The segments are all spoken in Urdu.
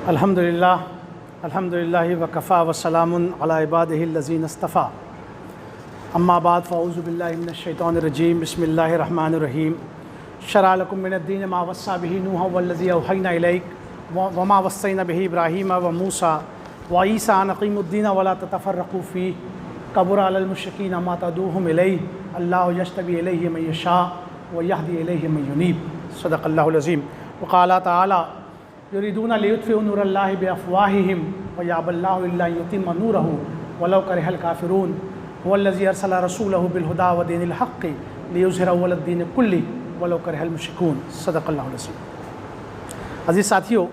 الحمدللہ وکفا وسلام علی عبادہ الذین اصطفیٰ اما بعد فاعوذ باللہ من الشیطان الرجیم بسم اللہ الرحمن الرحیم شرع لکم من الدین ما وصی بہ نوحا والذی اوحینا الیک وما وصینا بہ ابراہیم وموسیٰ وعیسیٰ ان اقیموا الدین ولا تتفرقوا فیہ کبر علی المشرکین ما تدعوہم الیہ اللہ یجتبی الیہ من یشاء ویہدی الیہ من ینیب صدق اللہ العظیم۔ وقال تعالی یریدون لیطفئوا نور اللہ بافواہہم ویأبی اللہ الا ان یتم نورہ ولو کرہ الکافرون هو الذی ارسل رسولہ بالہدی ودین الحق لیظہرہ علی الدین کلہ ولو کرہ المشرکون صدق اللہ العظیم۔ عزیز ساتھیو،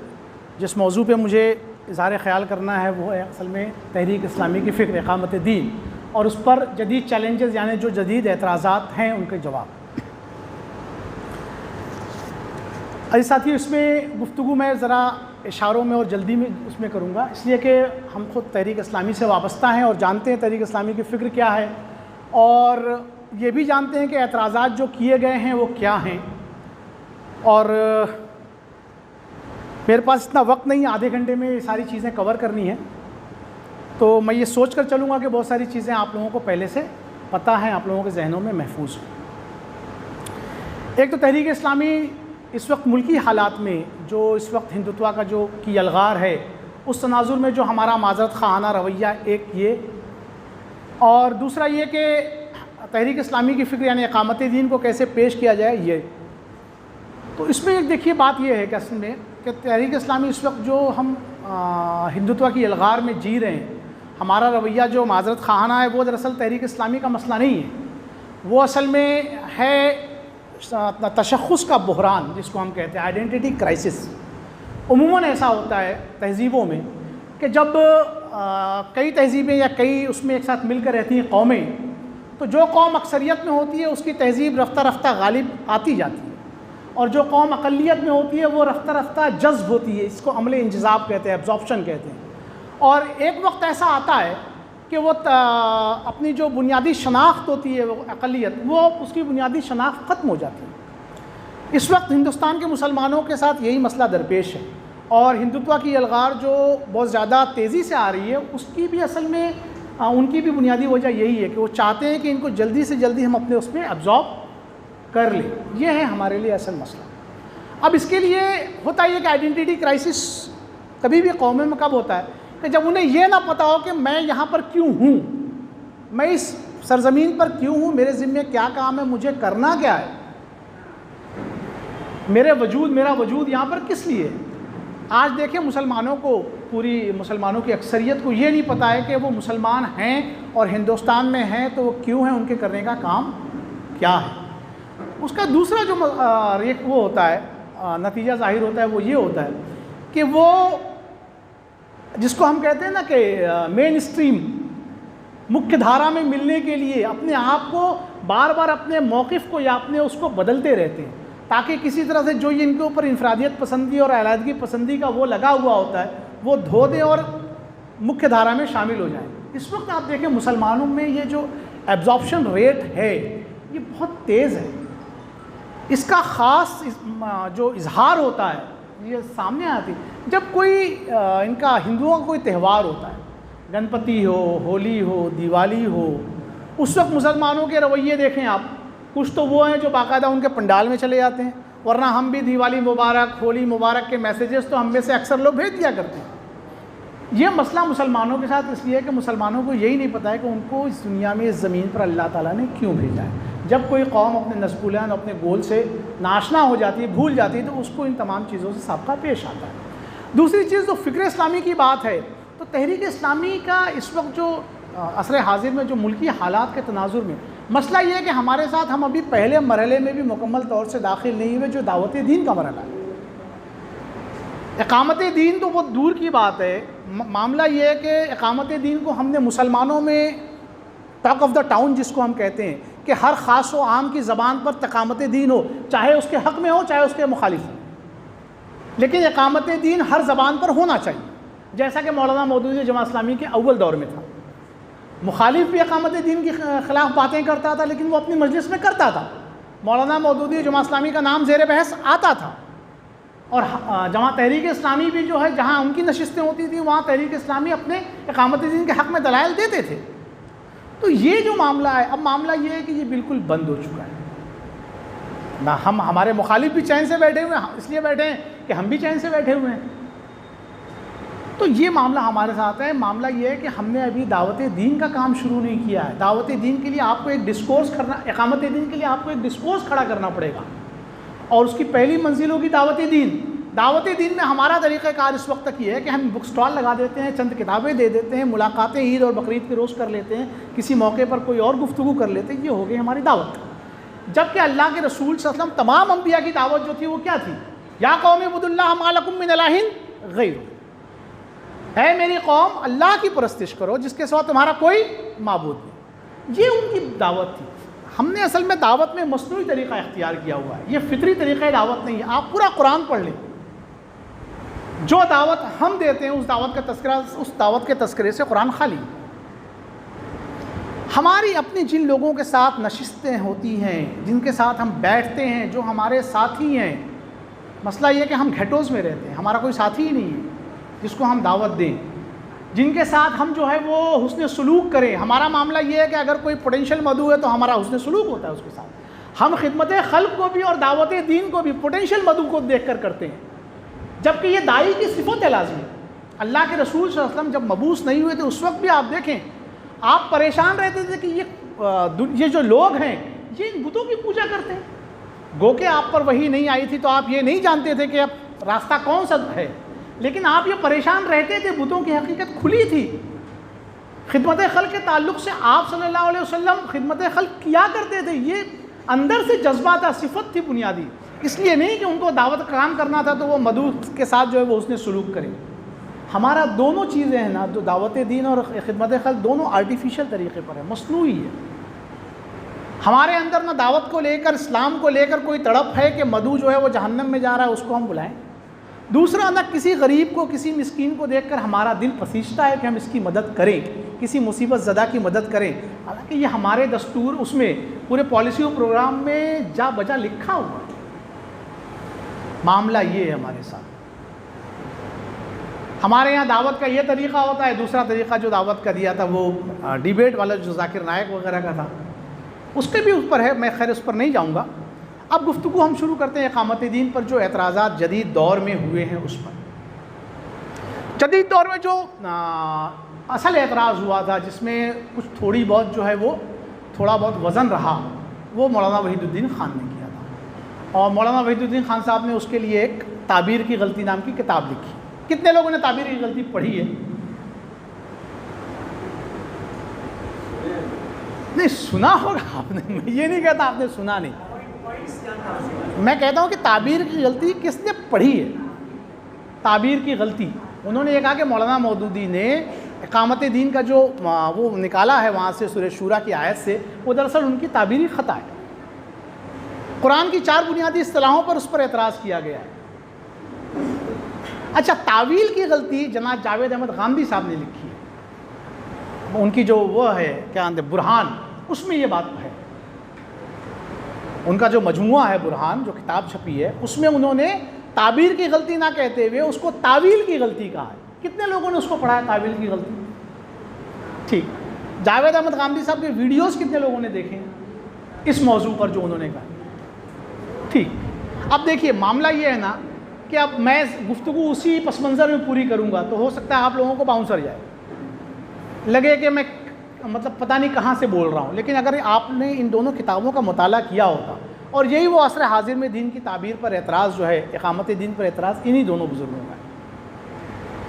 جس موضوع پہ مجھے اظہار خیال کرنا ہے وہ ہے اصل میں تحریک اسلامی کی فکر اقامت دین اور اس پر جدید چیلنجز یعنی جو جدید اعتراضات ہیں ان کے جواب۔ عزیز ساتھیو، اس میں گفتگو میں ذرا اشاروں میں اور جلدی میں اس میں کروں گا، اس لیے کہ ہم خود تحریک اسلامی سے وابستہ ہیں اور جانتے ہیں تحریک اسلامی کی فکر کیا ہے اور یہ بھی جانتے ہیں کہ اعتراضات جو کیے گئے ہیں وہ کیا ہیں، اور میرے پاس اتنا وقت نہیں، آدھے گھنٹے میں یہ ساری چیزیں کور کرنی ہیں، تو میں یہ سوچ کر چلوں گا کہ بہت ساری چیزیں آپ لوگوں کو پہلے سے پتہ ہیں، آپ لوگوں کے ذہنوں میں محفوظ ہیں۔ ایک تو تحریک اسلامی اس وقت ملکی حالات میں جو اس وقت ہندوتوا کا جو کی یلغار ہے اس تناظر میں جو ہمارا معذرت خواہانہ رویہ ایک یہ، اور دوسرا یہ کہ تحریک اسلامی کی فکر یعنی اقامت دین کو کیسے پیش کیا جائے یہ، تو اس میں ایک دیکھیے بات یہ ہے کہ اصل میں کہ تحریک اسلامی اس وقت جو ہم ہندوتوا کی یلغار میں جی رہے ہیں، ہمارا رویہ جو معذرت خواہانہ ہے وہ دراصل تحریک اسلامی کا مسئلہ نہیں ہے، وہ اصل میں ہے تشخص کا بحران جس کو ہم کہتے ہیں آئیڈینٹی کرائسس۔ عموماً ایسا ہوتا ہے تہذیبوں میں کہ جب کئی تہذیبیں یا کئی اس میں ایک ساتھ مل کر رہتی ہیں قومیں، تو جو قوم اکثریت میں ہوتی ہے اس کی تہذیب رفتہ رفتہ غالب آتی جاتی ہے، اور جو قوم اقلیت میں ہوتی ہے وہ رفتہ رفتہ جذب ہوتی ہے، اس کو عمل انجذاب کہتے ہیں، ایبزارپشن کہتے ہیں، اور ایک وقت ایسا آتا ہے کہ وہ اپنی جو بنیادی شناخت ہوتی ہے وہ اقلیت، وہ اس کی بنیادی شناخت ختم ہو جاتی ہے۔ اس وقت ہندوستان کے مسلمانوں کے ساتھ یہی مسئلہ درپیش ہے، اور ہندوتوا کی یلغار جو بہت زیادہ تیزی سے آ رہی ہے اس کی بھی اصل میں ان کی بھی بنیادی وجہ یہی ہے کہ وہ چاہتے ہیں کہ ان کو جلدی سے جلدی ہم اپنے اس میں ایبزارب کر لیں، یہ ہے ہمارے لیے اصل مسئلہ۔ اب اس کے لیے ہوتا یہ کہ آئیڈینٹی کرائسس کبھی بھی قوموں میں کب ہوتا ہے کہ جب انہیں یہ نہ پتہ ہو کہ میں یہاں پر کیوں ہوں، میں اس سرزمین پر کیوں ہوں، میرے ذمے کیا کام ہے، مجھے کرنا کیا ہے، میرا وجود یہاں پر کس لیے۔ آج دیکھیں مسلمانوں کو، پوری مسلمانوں کی اکثریت کو یہ نہیں پتہ ہے کہ وہ مسلمان ہیں اور ہندوستان میں ہیں تو وہ کیوں ہیں، ان کے کرنے کا کام کیا ہے۔ اس کا دوسرا جو ایک وہ ہوتا ہے نتیجہ ظاہر ہوتا ہے وہ یہ ہوتا ہے کہ وہ جس کو ہم کہتے ہیں نا کہ مین اسٹریم مکھ دھارا میں ملنے کے لیے اپنے آپ کو بار بار اپنے موقف کو یا اپنے اس کو بدلتے رہتے ہیں تاکہ کسی طرح سے جو ان کے اوپر انفرادیت پسندی اور علیحدگی پسندی کا وہ لگا ہوا ہوتا ہے وہ دھو دیں اور مکھ دھارا میں شامل ہو جائیں۔ اس وقت آپ دیکھیں مسلمانوں میں یہ جو ایبزارپشن ریٹ ہے یہ بہت تیز ہے، اس کا خاص جو اظہار ہوتا ہے یہ سامنے آتی جب کوئی ان کا ہندوؤں کا کوئی تہوار ہوتا ہے، گنپتی ہو، ہولی ہو، دیوالی ہو، اس وقت مسلمانوں کے رویے دیکھیں آپ، کچھ تو وہ ہیں جو باقاعدہ ان کے پنڈال میں چلے جاتے ہیں، ورنہ ہم بھی دیوالی مبارک، ہولی مبارک کے میسیجز تو ہم میں سے اکثر لوگ بھیج دیا کرتے ہیں۔ یہ مسئلہ مسلمانوں کے ساتھ اس لیے کہ مسلمانوں کو یہی نہیں پتہ ہے کہ ان کو اس دنیا میں اس زمین پر اللہ تعالیٰ نے کیوں بھیجا ہے۔ جب کوئی قوم اپنے نصب العین اپنے گول سے ناشنا ہو جاتی ہے، بھول جاتی ہے، تو اس کو ان تمام چیزوں سے سابقہ پیش آتا ہے۔ دوسری چیز جو فکر اسلامی کی بات ہے تو تحریک اسلامی کا اس وقت جو عصر حاضر میں جو ملکی حالات کے تناظر میں مسئلہ یہ ہے کہ ہمارے ساتھ ہم ابھی پہلے مرحلے میں بھی مکمل طور سے داخل نہیں ہوئے جو دعوت دین کا مرحلہ ہے۔ اقامت دین تو بہت دور کی بات ہے، معاملہ یہ ہے کہ اقامت دین کو ہم نے مسلمانوں میں ٹاک آف دا ٹاؤن جس کو ہم کہتے ہیں کہ ہر خاص و عام کی زبان پر اقامت دین ہو، چاہے اس کے حق میں ہو چاہے اس کے مخالف ہو، لیکن اقامت دین ہر زبان پر ہونا چاہیے، جیسا کہ مولانا مودودی جماعت اسلامی کے اول دور میں تھا۔ مخالف بھی اقامت دین کے خلاف باتیں کرتا تھا لیکن وہ اپنی مجلس میں کرتا تھا، مولانا مودودی جماعت اسلامی کا نام زیر بحث آتا تھا، اور جماعت تحریک اسلامی بھی جو ہے جہاں ان کی نشستیں ہوتی تھیں وہاں تحریک اسلامی اپنے اقامت دین کے حق میں دلائل دیتے تھے. تو یہ جو معاملہ ہے، اب معاملہ یہ ہے کہ یہ بالکل بند ہو چکا ہے. نہ ہمارے مخالف بھی چین سے بیٹھے ہوئے ہیں، اس لیے بیٹھے ہیں کہ ہم بھی چین سے بیٹھے ہوئے ہیں. تو یہ معاملہ ہمارے ساتھ ہے. معاملہ یہ ہے کہ ہم نے ابھی دعوت دین کا کام شروع نہیں کیا ہے. دعوت دین کے لیے آپ کو ایک ڈسکورس کرنا، اقامت دین کے لیے آپ کو ایک ڈسکورس کھڑا کرنا پڑے گا، اور اس کی پہلی منزل ہوگی دعوت دین. دعوت دین میں ہمارا طریقہ کار اس وقت تک یہ ہے کہ ہم بک سٹال لگا دیتے ہیں، چند کتابیں دے دیتے ہیں، ملاقاتیں عید اور بقرعید کے روز کر لیتے ہیں، کسی موقع پر کوئی اور گفتگو کر لیتے ہیں. یہ ہو گئی ہماری دعوت. جبکہ اللہ کے رسول صلی اللہ علیہ وسلم تمام انبیاء کی دعوت جو تھی وہ کیا تھی؟ یا قوم اعبدوا اللہ ما لکم من الہ غیرہ، اے میری قوم اللہ کی پرستش کرو جس کے سوا تمہارا کوئی معبود نہیں. یہ ان کی دعوت تھی. ہم نے اصل میں دعوت میں مصنوعی طریقہ اختیار کیا ہوا ہے. یہ فطری طریقہ دعوت نہیں ہے. آپ پورا قرآن پڑھ لیں، جو دعوت ہم دیتے ہیں اس دعوت کے تذکرے سے قرآن خالی. ہماری اپنی جن لوگوں کے ساتھ نشستیں ہوتی ہیں، جن کے ساتھ ہم بیٹھتے ہیں، جو ہمارے ساتھی ہیں، مسئلہ یہ ہے کہ ہم گھیٹوز میں رہتے ہیں، ہمارا کوئی ساتھی ہی نہیں ہے جس کو ہم دعوت دیں، جن کے ساتھ ہم جو ہے وہ حسن سلوک کریں. ہمارا معاملہ یہ ہے کہ اگر کوئی پوٹینشیل مدعو ہے تو ہمارا حسن سلوک ہوتا ہے اس کے ساتھ. ہم خدمت خلق کو بھی اور دعوت دین کو بھی پوٹینشیل مدعو کو دیکھ کر کرتے ہیں، جبکہ یہ داعی کی صفت ہے لازمی. اللہ کے رسول صلی اللہ علیہ وسلم جب مبعوث نہیں ہوئے تھے اس وقت بھی آپ دیکھیں، آپ پریشان رہتے تھے کہ یہ جو لوگ ہیں یہ ان بتوں کی پوجا کرتے ہیں. گو کہ آپ پر وحی نہیں آئی تھی تو آپ یہ نہیں جانتے تھے کہ اب راستہ کون سا ہے، لیکن آپ یہ پریشان رہتے تھے. بتوں کی حقیقت کھلی تھی. خدمت خلق کے تعلق سے آپ صلی اللہ علیہ وسلم خدمت خلق کیا کرتے تھے. یہ اندر سے جذبہ تھا، صفت تھی بنیادی. اس لیے نہیں کہ ان کو دعوت کام کرنا تھا تو وہ مدعو کے ساتھ جو ہے وہ اس نے سلوک کرے. ہمارا دونوں چیزیں ہیں نا، جو دعوت دین اور خدمت خلق، دونوں آرٹیفیشل طریقے پر ہے، مصنوعی ہے. ہمارے اندر نہ دعوت کو لے کر، اسلام کو لے کر کوئی تڑپ ہے کہ مدعو جو ہے وہ جہنم میں جا رہا ہے اس کو ہم بلائیں. دوسرا، نہ کسی غریب کو، کسی مسکین کو دیکھ کر ہمارا دل پسیجتا ہے کہ ہم اس کی مدد کریں، کسی مصیبت زدہ کی مدد کریں. حالانکہ یہ ہمارے دستور، اس میں پورے پالیسی و پروگرام میں جا بجا لکھا ہوا. معاملہ یہ ہے ہمارے ساتھ. ہمارے یہاں دعوت کا یہ طریقہ ہوتا ہے. دوسرا طریقہ جو دعوت کا دیا تھا وہ ڈیبیٹ والا جو ذاکر نائک وغیرہ کا تھا، اس کے بھی اوپر ہے. میں خیر اس پر نہیں جاؤں گا. اب گفتگو ہم شروع کرتے ہیں اقامت دین پر جو اعتراضات جدید دور میں ہوئے ہیں اس پر. جدید دور میں جو اصل اعتراض ہوا تھا، جس میں کچھ تھوڑی بہت جو ہے وہ تھوڑا بہت وزن رہا، وہ مولانا وحید الدین خان نے کیا تھا. اور مولانا وحید الدین خان صاحب نے اس کے لیے ایک تعبیر کی غلطی نام کی کتاب لکھی. کتنے لوگوں نے تعبیر کی غلطی پڑھی ہے؟ نہیں سنا ہوگا آپ نے. میں یہ نہیں کہتا آپ نے سنا نہیں، میں کہتا ہوں کہ تعبیر کی غلطی کس نے پڑھی ہے. تعبیر کی غلطی انہوں نے یہ کہا کہ مولانا مودودی نے اقامت دین کا جو وہ نکالا ہے وہاں سے سورہ شورا کی آیت سے، وہ دراصل ان کی تعبیری خطا ہے. قرآن کی 4 بنیادی اصطلاحوں پر اس پر اعتراض کیا گیا ہے. اچھا، تعویل کی غلطی جناب جاوید احمد غامدی صاحب نے لکھی ہے. ان کی جو وہ ہے کیا برہان، اس میں یہ بات ہے. ان کا جو مجموعہ ہے برہان، جو کتاب چھپی ہے، اس میں انہوں نے تعبیر کی غلطی نہ کہتے ہوئے اس کو تعویل کی غلطی کہا ہے. کتنے لوگوں نے اس کو پڑھا ہے تعویل کی غلطی؟ ٹھیک. جاوید احمد غامدی صاحب کے ویڈیوز کتنے لوگوں نے دیکھے اس موضوع پر جو انہوں نے کہا؟ ٹھیک. اب دیکھیے معاملہ یہ ہے نا کہ اب میں گفتگو اسی پس منظر میں پوری کروں گا تو ہو سکتا ہے آپ لوگوں کو باؤنسر جائے، لگے کہ میں مطلب پتہ نہیں کہاں سے بول رہا ہوں. لیکن اگر آپ نے ان دونوں کتابوں کا مطالعہ کیا ہوتا، اور یہی وہ عصر حاضر میں دین کی تعبیر پر اعتراض جو ہے، اقامت دین پر اعتراض انہی دونوں بزرگوں کا ہے.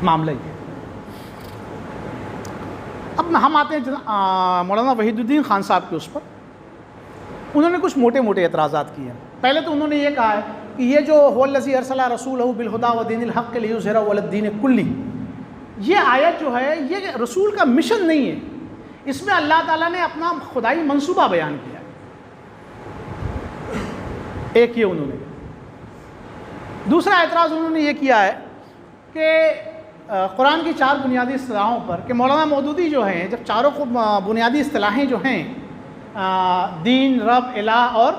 معاملہ یہ. اب ہم آتے ہیں مولانا وحید الدین خان صاحب کے اس پر. انہوں نے کچھ موٹے موٹے اعتراضات کیے ہیں. پہلے تو انہوں نے یہ کہا ہے کہ یہ جو هو الذی ارسل رسولہ بالہدی ودین الحق لیظہرہ علی الدین کلہ، یہ آیت جو ہے یہ رسول کا مشن نہیں ہے. اس میں اللہ تعالیٰ نے اپنا خدائی منصوبہ بیان کیا ہے. ایک یہ انہوں نے. دوسرا اعتراض انہوں نے یہ کیا ہے کہ قرآن کی 4 بنیادی اصطلاحوں پر کہ مولانا مودودی جو ہیں، جب چاروں کو بنیادی اصطلاحیں جو ہیں دین، رب، الہ اور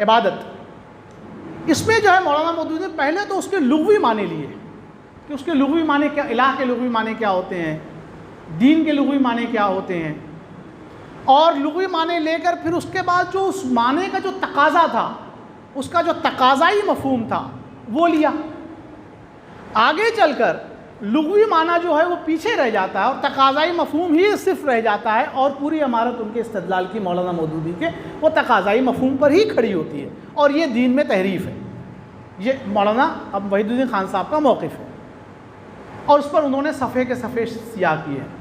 عبادت، اس میں جو ہے مولانا مودودی نے پہلے تو اس کے لغوی معنی لیے کہ اس کے لغوی معنی کیا، الہ کے لغوی معنی کیا ہوتے ہیں، دین کے لغوی معنی کیا ہوتے ہیں، اور لغوی معنی لے کر پھر اس کے بعد جو اس معنی کا جو تقاضا تھا، اس کا جو تقاضائی مفہوم تھا وہ لیا۔ آگے چل کر لغوی معنی جو ہے وہ پیچھے رہ جاتا ہے اور تقاضائی مفہوم ہی صرف رہ جاتا ہے، اور پوری عمارت ان کے استدلال کی مولانا مودودی کے وہ تقاضائی مفہوم پر ہی کھڑی ہوتی ہے، اور یہ دین میں تحریف ہے۔ یہ مولانا اب وحید الدین خان صاحب کا موقف ہے، اور اس پر انہوں نے صفحے کے صفحے سیاہ کیے ہیں۔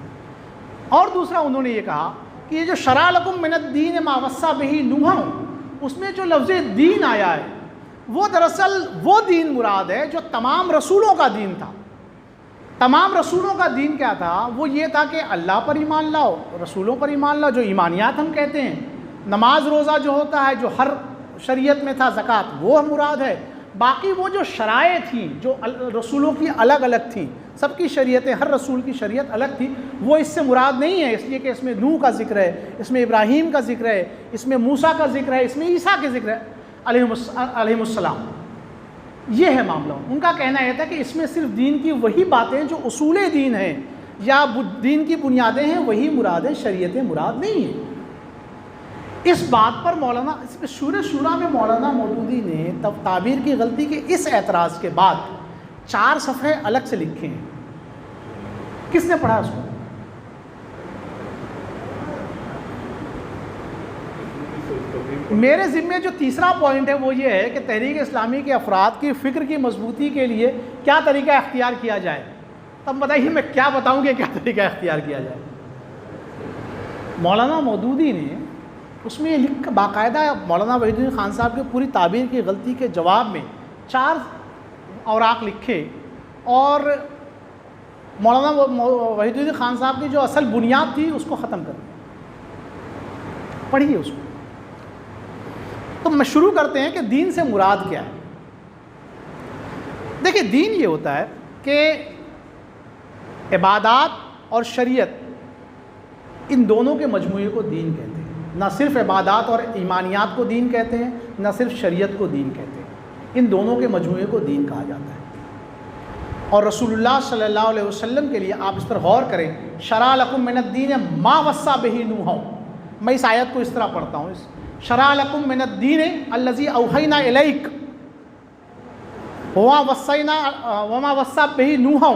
اور دوسرا انہوں نے یہ کہا کہ یہ جو شرع لکم من الدین ما وصی بہ نوحا، اس میں جو لفظ دین آیا ہے وہ دراصل وہ دین مراد ہے جو تمام رسولوں کا دین تھا۔ تمام رسولوں کا دین کیا تھا؟ وہ یہ تھا کہ اللہ پر ایمان لاؤ، رسولوں پر ایمان لاؤ، جو ایمانیات ہم کہتے ہیں، نماز روزہ جو ہوتا ہے جو ہر شریعت میں تھا، زکوٰۃ وہ مراد ہے۔ باقی وہ جو شرائع تھیں جو رسولوں کی الگ الگ تھیں، سب کی شریعتیں، ہر رسول کی شریعت الگ تھی، وہ اس سے مراد نہیں ہے، اس لیے کہ اس میں نوح کا ذکر ہے، اس میں ابراہیم کا ذکر ہے، اس میں موسیٰ کا ذکر ہے، اس میں عیسیٰ کے ذکر ہے علیہ السلام۔ یہ ہے معاملہ۔ ان کا کہنا یہ تھا کہ اس میں صرف دین کی وہی باتیں جو اصول دین ہیں یا دین کی بنیادیں ہیں وہی مراد ہیں، شریعتیں مراد نہیں ہیں۔ اس بات پر مولانا سورہ شورا میں مولانا مودودی نے تعبیر کی غلطی کے اس اعتراض کے بعد 4 صفحے الگ سے لکھے ہیں۔ کس نے پڑھا اس کو؟ میرے ذمے جو تیسرا پوائنٹ ہے وہ یہ ہے کہ تحریک اسلامی کے افراد کی فکر کی مضبوطی کے لیے کیا طریقہ اختیار کیا جائے۔ تب بتائیے میں کیا بتاؤں کہ کیا طریقہ اختیار کیا جائے۔ مولانا مودودی نے اس میں یہ باقاعدہ مولانا وحید الدین خان صاحب کی پوری تعبیر کی غلطی کے جواب میں 4 اوراق لکھے، اور مولانا وحید الدین خان صاحب کی جو اصل بنیاد تھی اس کو ختم کر دیا۔ پڑھیے اس کو۔ تو میں شروع کرتے ہیں کہ دین سے مراد کیا ہے۔ دیکھیں، دین یہ ہوتا ہے کہ عبادات اور شریعت ان دونوں کے مجموعے کو دین کہتے ہیں۔ نہ صرف عبادات اور ایمانیات کو دین کہتے ہیں، نہ صرف شریعت کو دین کہتے ہیں، ان دونوں کے مجموعے کو دین کہا جاتا ہے۔ اور رسول اللہ صلی اللہ علیہ وسلم کے لیے آپ اس پر غور کریں، شرع لکم من الدین ما وصی بہ نوحا۔ میں اس آیت کو اس طرح پڑھتا ہوں، شرع لکم من الدین الذی اوحینا الیک وما وصی بہ نوحا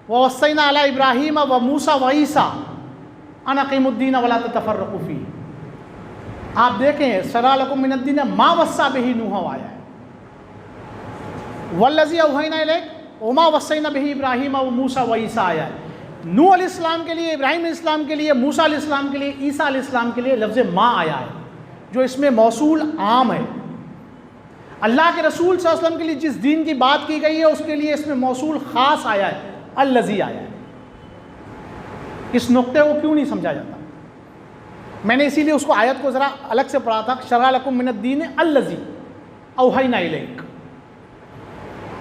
ووصینا علی ابراہیم وموسیٰ وعیسیٰ ان اقیموا الدین ولا تتفرقوا فیہ۔ آپ دیکھیں شرع لکم من الدین ما وصی بہ نوحا آیا ہے، والذی اوحینا الیک وما وصینا بہ ابراہیم وموسیٰ وعیسیٰ آیا ہے۔ نوح علیہ السلام کے لیے، ابراہیم علیہ السلام کے لیے، موسیٰ علیہ السلام کے لیے، عیسیٰ علیہ السلام کے لیے لفظ ما آیا ہے، جو اس میں موصول عام ہے۔ اللہ کے رسول صلی اللہ علیہ وسلم کے لیے جس دین کی بات کی گئی ہے اس کے لیے اس میں موصول خاص آیا ہے، الذی آیا ہے۔ اس نقطے کو کیوں نہیں سمجھا جاتا؟ میں نے اسی لیے اس کو آیت کو ذرا الگ سے پڑھا تھا، شرع لکم من الدین الذی اوحینا الیک۔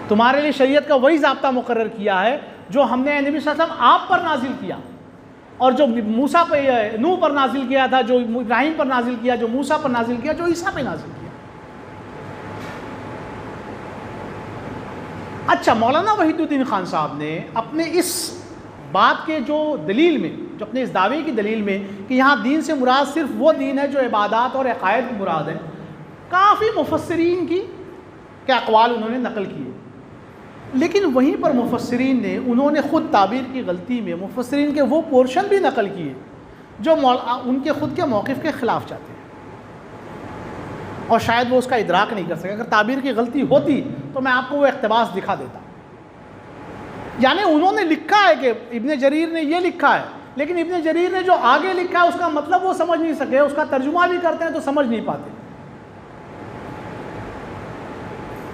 تمہارے لیے شریعت کا وہی ضابطہ مقرر کیا ہے جو ہم نے نبی صلی اللہ علیہ وسلم آپ پر نازل کیا، اور جو موسیٰ پہ نوح پر نازل کیا تھا، جو ابراہیم پر نازل کیا، جو موسیٰ پر نازل کیا، جو عیسیٰ پہ نازل کیا۔ اچھا، مولانا وحید الدین خان صاحب نے اپنے اس بات کے جو دلیل میں، جو اپنے اس دعوے کی دلیل میں کہ یہاں دین سے مراد صرف وہ دین ہے جو عبادات اور عقائد کی مراد ہے، کافی مفسرین کی کے اقوال انہوں نے نقل کیے، لیکن وہیں پر مفسرین نے انہوں نے خود تعبیر کی غلطی میں مفسرین کے وہ پورشن بھی نقل کیے جو ان کے خود کے موقف کے خلاف جاتے ہیں، اور شاید وہ اس کا ادراک نہیں کر سکے۔ اگر تعبیر کی غلطی ہوتی تو میں آپ کو وہ اقتباس دکھا دیتا۔ یعنی انہوں نے لکھا ہے کہ ابن جریر نے یہ لکھا ہے، لیکن ابن جریر نے جو آگے لکھا ہے اس کا مطلب وہ سمجھ نہیں سکے، اس کا ترجمہ بھی کرتے ہیں تو سمجھ نہیں پاتے۔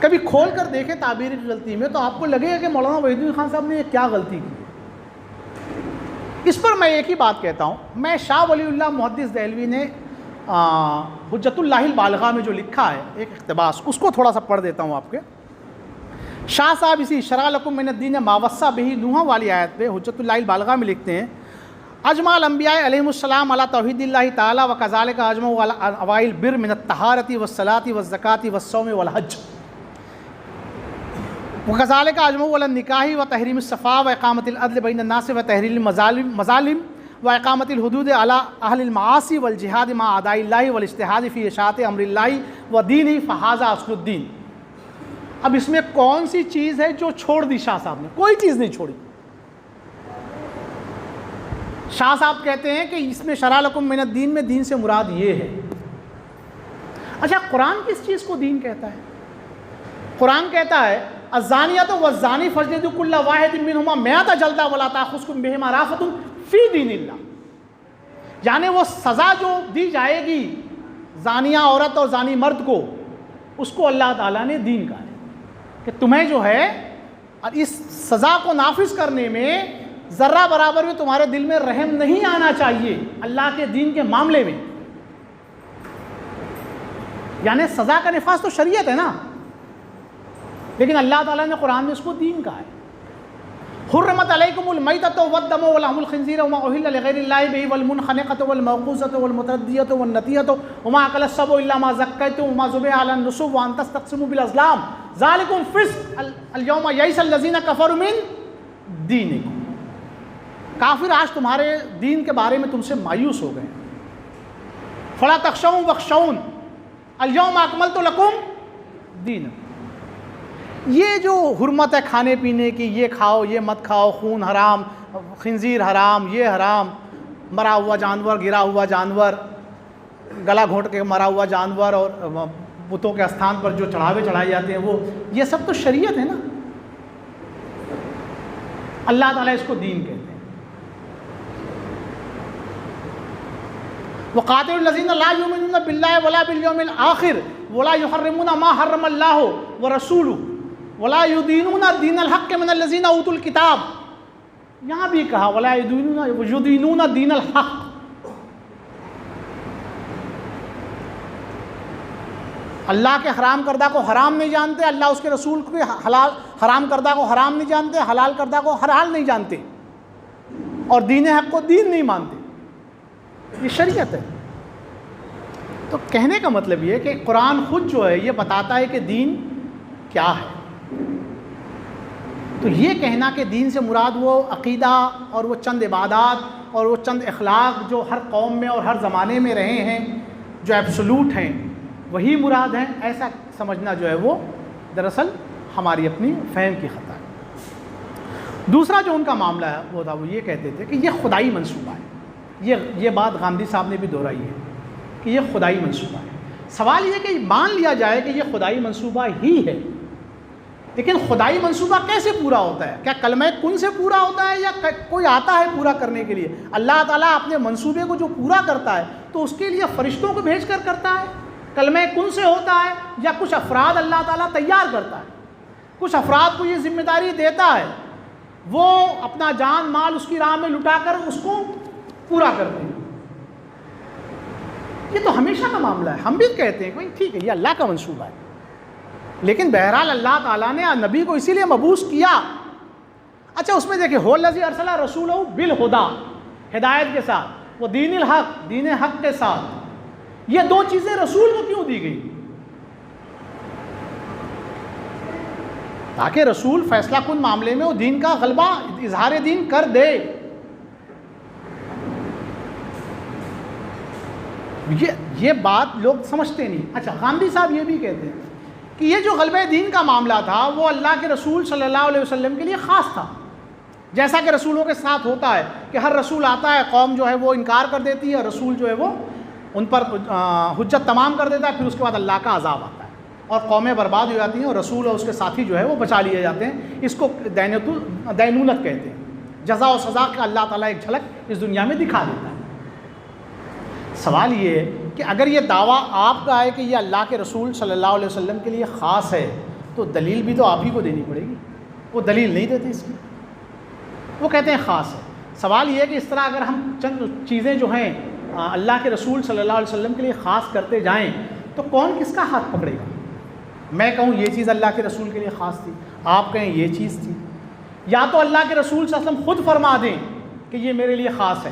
کبھی کھول کر دیکھیں تعبیر کی غلطی میں تو آپ کو لگے گا کہ مولانا وحید الدین خان صاحب نے یہ کیا غلطی کی۔ اس پر میں ایک ہی بات کہتا ہوں، میں شاہ ولی اللہ محدث دہلوی نے حجت اللہ البالغہ میں جو لکھا ہے ایک اقتباس، اس کو تھوڑا سا پڑھ دیتا ہوں آپ کے۔ شاہ صاحب اسی شرع لکم من الدین ما وصی بہ نوحا والی آیت پہ حجت اللہ البالغہ میں لکھتے ہیں، اجمع الانبیاء علیہم السلام علی توحید اللہ تعالی وکذالک اجمعوا علی اوائل البر من الطہارۃ والصلاۃ والزکاۃ والصوم والحج وکذالک اجمعوا علی النکاح وتحریم الصفاء واقامۃ العدل بین الناس وتحریر المظالم واقامۃ الحدود علی اہل المعاصی والجہاد مع اعداء اللہ والاجتہاد فی اشاعۃ امر اللہ ودینہ فہذا اصل الدین۔ اب اس میں کون سی چیز ہے جو چھوڑ دی شاہ صاحب نے؟ کوئی چیز نہیں چھوڑی۔ شاہ صاحب کہتے ہیں کہ اس میں شرع لکم من الدین میں دین سے مراد یہ ہے۔ اچھا، قرآن کس چیز کو دین کہتا ہے؟ قرآن کہتا ہے الزانیۃ والزانی فاجلدوا کل واحد منہما مئۃ جلدہ ولا تأخذکم بہما رأفۃ فی دین اللہ، یعنی وہ سزا جو دی جائے گی زانیہ عورت اور زانی مرد کو، اس کو اللہ تعالیٰ نے دین کہا ہے کہ تمہیں جو ہے اس سزا کو نافذ کرنے میں ذرہ برابر بھی تمہارے دل میں رحم نہیں آنا چاہیے اللہ کے دین کے معاملے میں۔ یعنی سزا کا نفاذ تو شریعت ہے نا، لیکن اللہ تعالیٰ نے قرآن میں اس کو دین کہا ہے۔ حرمت علیکم المیتۃ والدم ولحم الخنزیر وما اہل لغیر اللہ بہ والمنخنقۃ والموقوذۃ والمتردیۃ والنطیۃ وما اکل السبع الا ما ذکیتم وما ذبح علی النصب وان تستقسموا بالازلام ذلکم فسق اليوم یئس الذین کفروا من دینکم۔ کافر آج تمہارے دین کے بارے میں تم سے مایوس ہو گئے ہیں۔ فلا تخشوهم واخشون اليوم اکملت لکم دینکم۔ یہ جو حرمت ہے کھانے پینے کی، یہ کھاؤ یہ مت کھاؤ، خون حرام، خنزیر حرام، یہ حرام، مرا ہوا جانور، گرا ہوا جانور، گلا گھونٹ کے مرا ہوا جانور، اور بتوں کے استھان پر جو چڑھاوے چڑھائے جاتے ہیں وہ، یہ سب تو شریعت ہے نا۔ اللہ تعالیٰ اس کو دین کہتے ہیں۔ وَقَاتِلُوا الَّذِينَ لَا يُؤْمِنُونَ بِاللَّهِ وَلَا بِالْيَوْمِ الْآخِرِ وَلَا يُحَرِّمُونَ مَا حَرَّمَ اللَّهُ وَرَسُولُهُ وَلَا يُدِينُونَ دِينَ الْحَقِّ مِنَ الَّذِينَ أُوتُوا الْكِتَابَ، یہاں بھی کہا وَلَا يُدِينُونَ دِينَ الْحَقِّ۔ اللہ کے حرام کردہ کو حرام نہیں جانتے، اللہ اس کے رسول کو حلال حرام کردہ کو حرام نہیں جانتے، حلال کردہ کو حلال نہیں جانتے، اور دین حق کو دین نہیں مانتے۔ یہ شریعت ہے۔ تو کہنے کا مطلب یہ ہے کہ قرآن خود جو ہے یہ بتاتا ہے کہ دین کیا ہے۔ تو یہ کہنا کہ دین سے مراد وہ عقیدہ اور وہ چند عبادات اور وہ چند اخلاق جو ہر قوم میں اور ہر زمانے میں رہے ہیں، جو ایبسولوٹ ہیں، وہی مراد ہیں، ایسا سمجھنا جو ہے وہ دراصل ہماری اپنی فہم کی خطا ہے۔ دوسرا جو ان کا معاملہ ہے وہ تھا، وہ یہ کہتے تھے کہ یہ خدائی منصوبہ ہے۔ یہ بات گاندھی صاحب نے بھی دہرائی ہے کہ یہ خدائی منصوبہ ہے۔ سوال یہ کہ مان لیا جائے کہ یہ خدائی منصوبہ ہی ہے، لیکن خدائی منصوبہ کیسے پورا ہوتا ہے؟ کیا کلمہ کن سے پورا ہوتا ہے یا کوئی آتا ہے پورا کرنے کے لیے؟ اللہ تعالیٰ اپنے منصوبے کو جو پورا کرتا ہے تو اس کے لیے فرشتوں کو بھیج کر کرتا ہے، کلمہ کن سے ہوتا ہے، یا کچھ افراد اللہ تعالیٰ تیار کرتا ہے، کچھ افراد کو یہ ذمہ داری دیتا ہے، وہ اپنا جان مال اس کی راہ میں لٹا کر اس کو پورا کرتے ہیں۔ یہ تو ہمیشہ کا معاملہ ہے۔ ہم بھی کہتے ہیں کہ ٹھیک ہے یہ اللہ کا منصوبہ ہے، لیکن بہرحال اللہ تعالیٰ نے نبی کو اسی لیے مبعوث کیا۔ اچھا، اس میں دیکھیں هو الذی ارسل رسولہ بالہدی، ہدایت کے ساتھ، وہ دین الحق، دین حق کے ساتھ، یہ دو چیزیں رسول کو کیوں دی گئی؟ تاکہ رسول فیصلہ کن معاملے میں وہ دین کا غلبہ، اظہار دین کر دے۔ یہ بات لوگ سمجھتے نہیں۔ اچھا، گاندھی صاحب یہ بھی کہتے ہیں کہ یہ جو غلبہ دین کا معاملہ تھا وہ اللہ کے رسول صلی اللہ علیہ وسلم کے لیے خاص تھا، جیسا کہ رسولوں کے ساتھ ہوتا ہے کہ ہر رسول آتا ہے، قوم جو ہے وہ انکار کر دیتی ہے، رسول جو ہے وہ ان پر حجت تمام کر دیتا ہے، پھر اس کے بعد اللہ کا عذاب آتا ہے اور قومیں برباد ہو جاتی ہیں اور رسول اور اس کے ساتھی جو ہے وہ بچا لیے جاتے ہیں۔ اس کو دینونت کہتے ہیں، جزا و سزا کا اللہ تعالیٰ ایک جھلک اس دنیا میں دکھا دیتا ہے۔ سوال یہ ہے کہ اگر یہ دعویٰ آپ کا ہے کہ یہ اللہ کے رسول صلی اللہ علیہ وسلم کے لیے خاص ہے تو دلیل بھی تو آپ ہی کو دینی پڑے گی۔ وہ دلیل نہیں دیتے اس کی، وہ کہتے ہیں خاص ہے۔ سوال یہ ہے کہ اس طرح اگر ہم چند چیزیں جو ہیں اللہ کے رسول صلی اللہ علیہ وسلم کے لیے خاص کرتے جائیں تو کون کس کا ہاتھ پکڑے گا؟ میں کہوں یہ چیز اللہ کے رسول کے لیے خاص تھی، آپ کہیں یہ چیز تھی، یا تو اللہ کے رسول صلی اللہ علیہ وسلم خود فرما دیں کہ یہ میرے لیے خاص ہے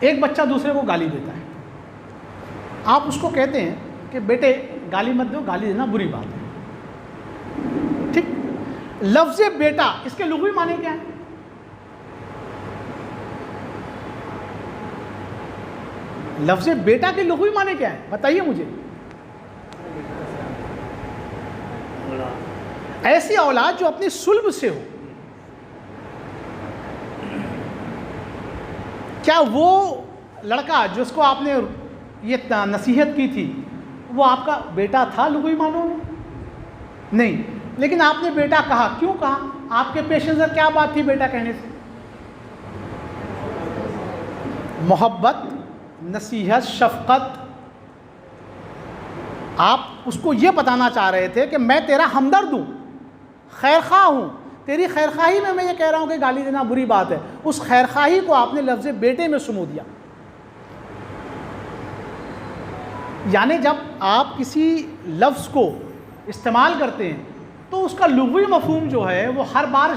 ایک بچہ دوسرے کو گالی دیتا ہے، آپ اس کو کہتے ہیں کہ بیٹے گالی مت دو، گالی دینا بری بات ہے، ٹھیک؟ لفظ بیٹا اس کے لغوی معنی کیا ہے؟ لفظ بیٹا کے لغوی معنی کیا ہے بتائیے مجھے؟ ایسی اولاد جو اپنی صلب سے ہو. کیا وہ لڑکا جس کو آپ نے یہ نصیحت کی تھی وہ آپ کا بیٹا تھا لغوی معنوں میں؟ نہیں. لیکن آپ نے بیٹا کہا، کیوں کہا؟ آپ کے پیش نظر کیا بات تھی بیٹا کہنے سے؟ محبت، نصیحت، شفقت. آپ اس کو یہ بتانا چاہ رہے تھے کہ میں تیرا ہمدرد ہوں، خیر خواہ ہوں، تیری خیر خواہی میں یہ کہہ رہا ہوں کہ گالی دینا بری بات ہے. اس خیر خواہی کو آپ نے لفظ بیٹے میں سمو دیا. یعنی جب آپ کسی لفظ کو استعمال کرتے ہیں تو اس کا لغوی مفہوم جو ہے وہ ہر بار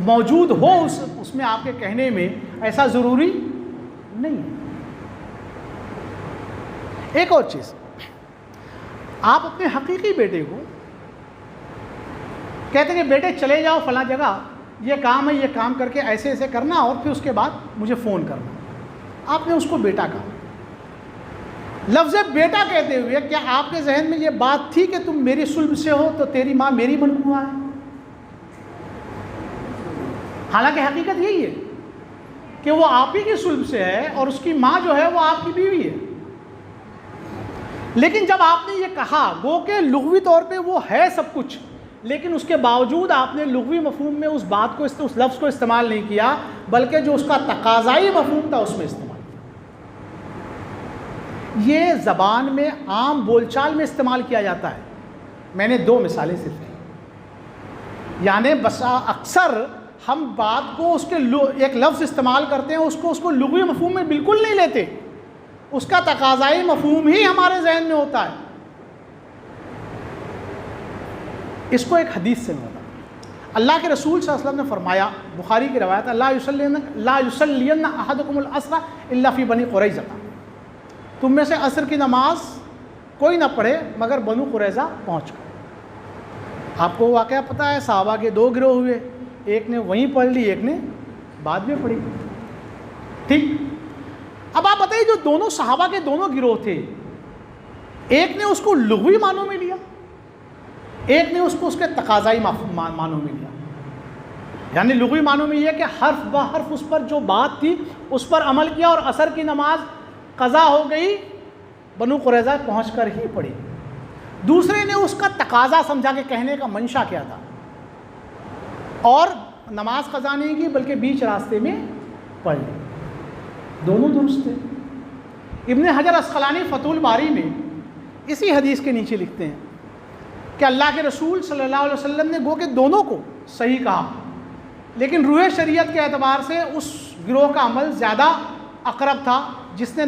موجود ہو اس میں آپ کے کہنے میں، ایسا ضروری نہیں ہے. ایک اور چیز، آپ اپنے حقیقی بیٹے کو کہتے ہیں کہ بیٹے چلے جاؤ فلاں جگہ، یہ کام ہے، یہ کام کر کے ایسے ایسے کرنا اور پھر اس کے بعد مجھے فون کرنا. آپ نے اس کو بیٹا کہا. لفظ بیٹا کہتے ہوئے کیا آپ کے ذہن میں یہ بات تھی کہ تم میری صلب سے ہو تو تیری ماں میری منقوہ ہے؟ حالانکہ حقیقت یہی ہے کہ وہ آپ ہی کی صلب سے ہے اور اس کی ماں جو ہے وہ آپ کی بیوی ہے. لیکن جب آپ نے یہ کہا، گو کہ لغوی طور پہ وہ ہے سب کچھ، لیکن اس کے باوجود آپ نے لغوی مفہوم میں اس بات کو، اس لفظ کو استعمال نہیں کیا، بلکہ جو اس کا تقاضائی مفہوم تھا اس میں استعمال. یہ زبان میں عام بول چال میں استعمال کیا جاتا ہے. میں نے 2 مثالیں صرف دی. یعنی بسا اکثر ہم بات کو اس کے ایک لفظ استعمال کرتے ہیں، اس کو لغوی مفہوم میں بالکل نہیں لیتے، اس کا تقاضائی مفہوم ہی ہمارے ذہن میں ہوتا ہے. اس کو ایک حدیث سے ملا. اللہ کے رسول صلی اللہ علیہ وسلم نے فرمایا، بخاری کی روایت، لا یصلین احدکم العصر الا فی بنی قریظہ، تم میں سے عصر کی نماز کوئی نہ پڑھے مگر بنو قریظہ پہنچ کر. آپ کو واقعہ پتہ ہے، صحابہ کے 2 گروہ ہوئے، ایک نے وہیں پڑھ لی، ایک نے بعد میں پڑھی. ٹھیک. اب آپ بتائیے جو دونوں صحابہ کے دونوں گروہ تھے، ایک نے اس کو لغوی معنوں میں لیا، ایک نے اس کو اس کے تقاضائی معنوں میں لیا. یعنی لغوی معنوں میں یہ کہ حرف بہ حرف اس پر جو بات تھی اس پر عمل کیا اور عصر کی نماز قضا ہو گئی، بنو قریظہ پہنچ کر ہی پڑھی. دوسرے نے اس کا تقاضا سمجھا کہ کہنے کا منشا کیا تھا، اور نماز قضا نہیں کی بلکہ بیچ راستے میں پڑھ لی. دونوں درست تھے. ابن حجر عسقلانی فتح الباری میں اسی حدیث کے نیچے لکھتے ہیں کہ اللہ کے رسول صلی اللہ علیہ وسلم نے گو کہ دونوں کو صحیح کہا، لیکن روح شریعت کے اعتبار سے اس گروہ کا عمل زیادہ اقرب تھا جس نے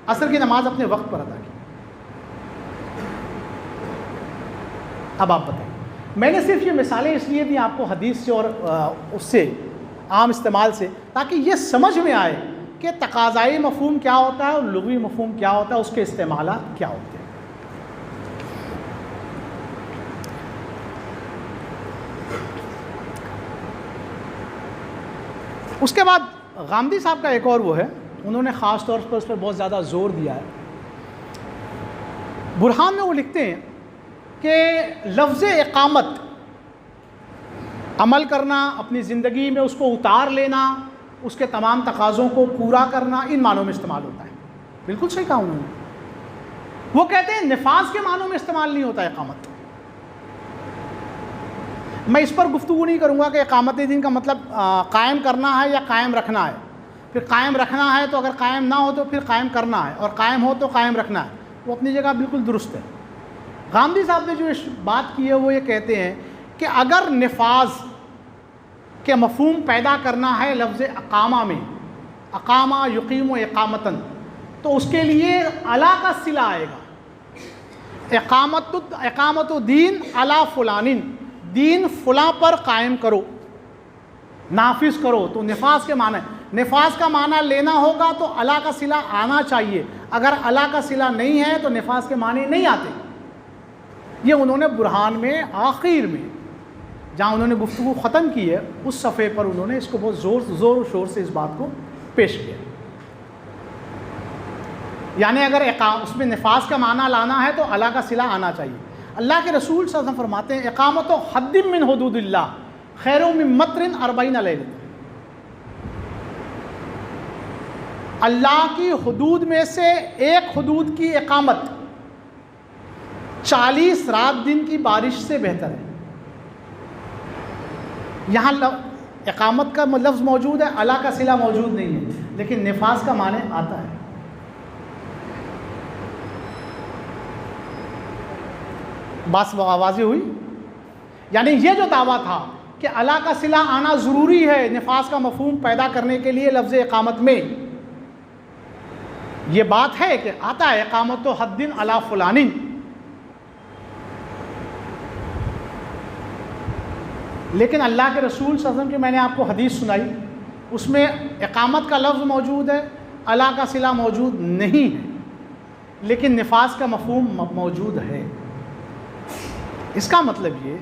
عصر کی نماز اپنے وقت پر ادا کی. اب آپ بتائیں، میں نے صرف یہ مثالیں اس لیے دی آپ کو حدیث سے اور اس سے عام استعمال سے، تاکہ یہ سمجھ میں آئے کہ تقاضائی مفہوم کیا ہوتا ہے اور لغوی مفہوم کیا ہوتا ہے، اس کے استعمالات کیا ہوتے ہیں. اس کے بعد غامدی صاحب کا ایک اور وہ ہے، انہوں نے خاص طور پر اس پر بہت زیادہ زور دیا ہے. برہان میں وہ لکھتے ہیں کہ لفظ اقامت، عمل کرنا، اپنی زندگی میں اس کو اتار لینا، اس کے تمام تقاضوں کو پورا کرنا، ان معنوں میں استعمال ہوتا ہے. بالکل صحیح کہا انہوں نے. وہ کہتے ہیں نفاذ کے معنوں میں استعمال نہیں ہوتا اقامت. میں اس پر گفتگو نہیں کروں گا کہ اقامت دین کا مطلب قائم کرنا ہے یا قائم رکھنا ہے. پھر قائم رکھنا ہے تو اگر قائم نہ ہو تو پھر قائم کرنا ہے، اور قائم ہو تو قائم رکھنا ہے. وہ اپنی جگہ بالکل درست ہے. غامدی صاحب نے جو بات کی ہے وہ یہ کہتے ہیں کہ اگر نفاذ کے مفہوم پیدا کرنا ہے لفظ اقامہ میں، اقامہ یقیم و اقامتاً، تو اس کے لیے علی کا صلہ آئے گا. اقامت دین علی فلانن، دین فلاں پر قائم کرو، نافذ کرو، تو نفاذ کے معنی ہے. نفاذ کا معنی لینا ہوگا تو الا کا صلہ آنا چاہیے، اگر الا کا صلہ نہیں ہے تو نفاذ کے معنی نہیں آتے۔ یہ انہوں نے برہان میں آخر میں جہاں انہوں نے گفتگو ختم کی ہے اس صفحے پر انہوں نے اس کو بہت زور و شور سے اس بات کو پیش کیا۔ یعنی اگر اس میں نفاذ کا معنی لانا ہے تو الا کا صلہ آنا چاہیے۔ اللہ کے رسول صلی اللہ علیہ وسلم فرماتے ہیں اقامت حد من حدود اللہ خیر من مطر 40 لیلۃ، اللہ کی حدود میں سے ایک حدود کی اقامت 40 رات دن کی بارش سے بہتر ہے۔ یہاں اقامت کا لفظ موجود ہے، الا کا صلہ موجود نہیں ہے، لیکن نفاذ کا معنی آتا ہے۔ بات واضح ہوئی؟ یعنی یہ جو دعویٰ تھا کہ الا کا صلہ آنا ضروری ہے نفاذ کا مفہوم پیدا کرنے کے لیے لفظ اقامت میں، یہ بات ہے کہ آتا ہے اقامت حد علی فلان، لیکن اللہ کے رسول صلی اللہ علیہ وسلم کی میں نے آپ کو حدیث سنائی، اس میں اقامت کا لفظ موجود ہے، الا کا صلہ موجود نہیں ہے، لیکن نفاذ کا مفہوم موجود ہے۔ اس کا مطلب یہ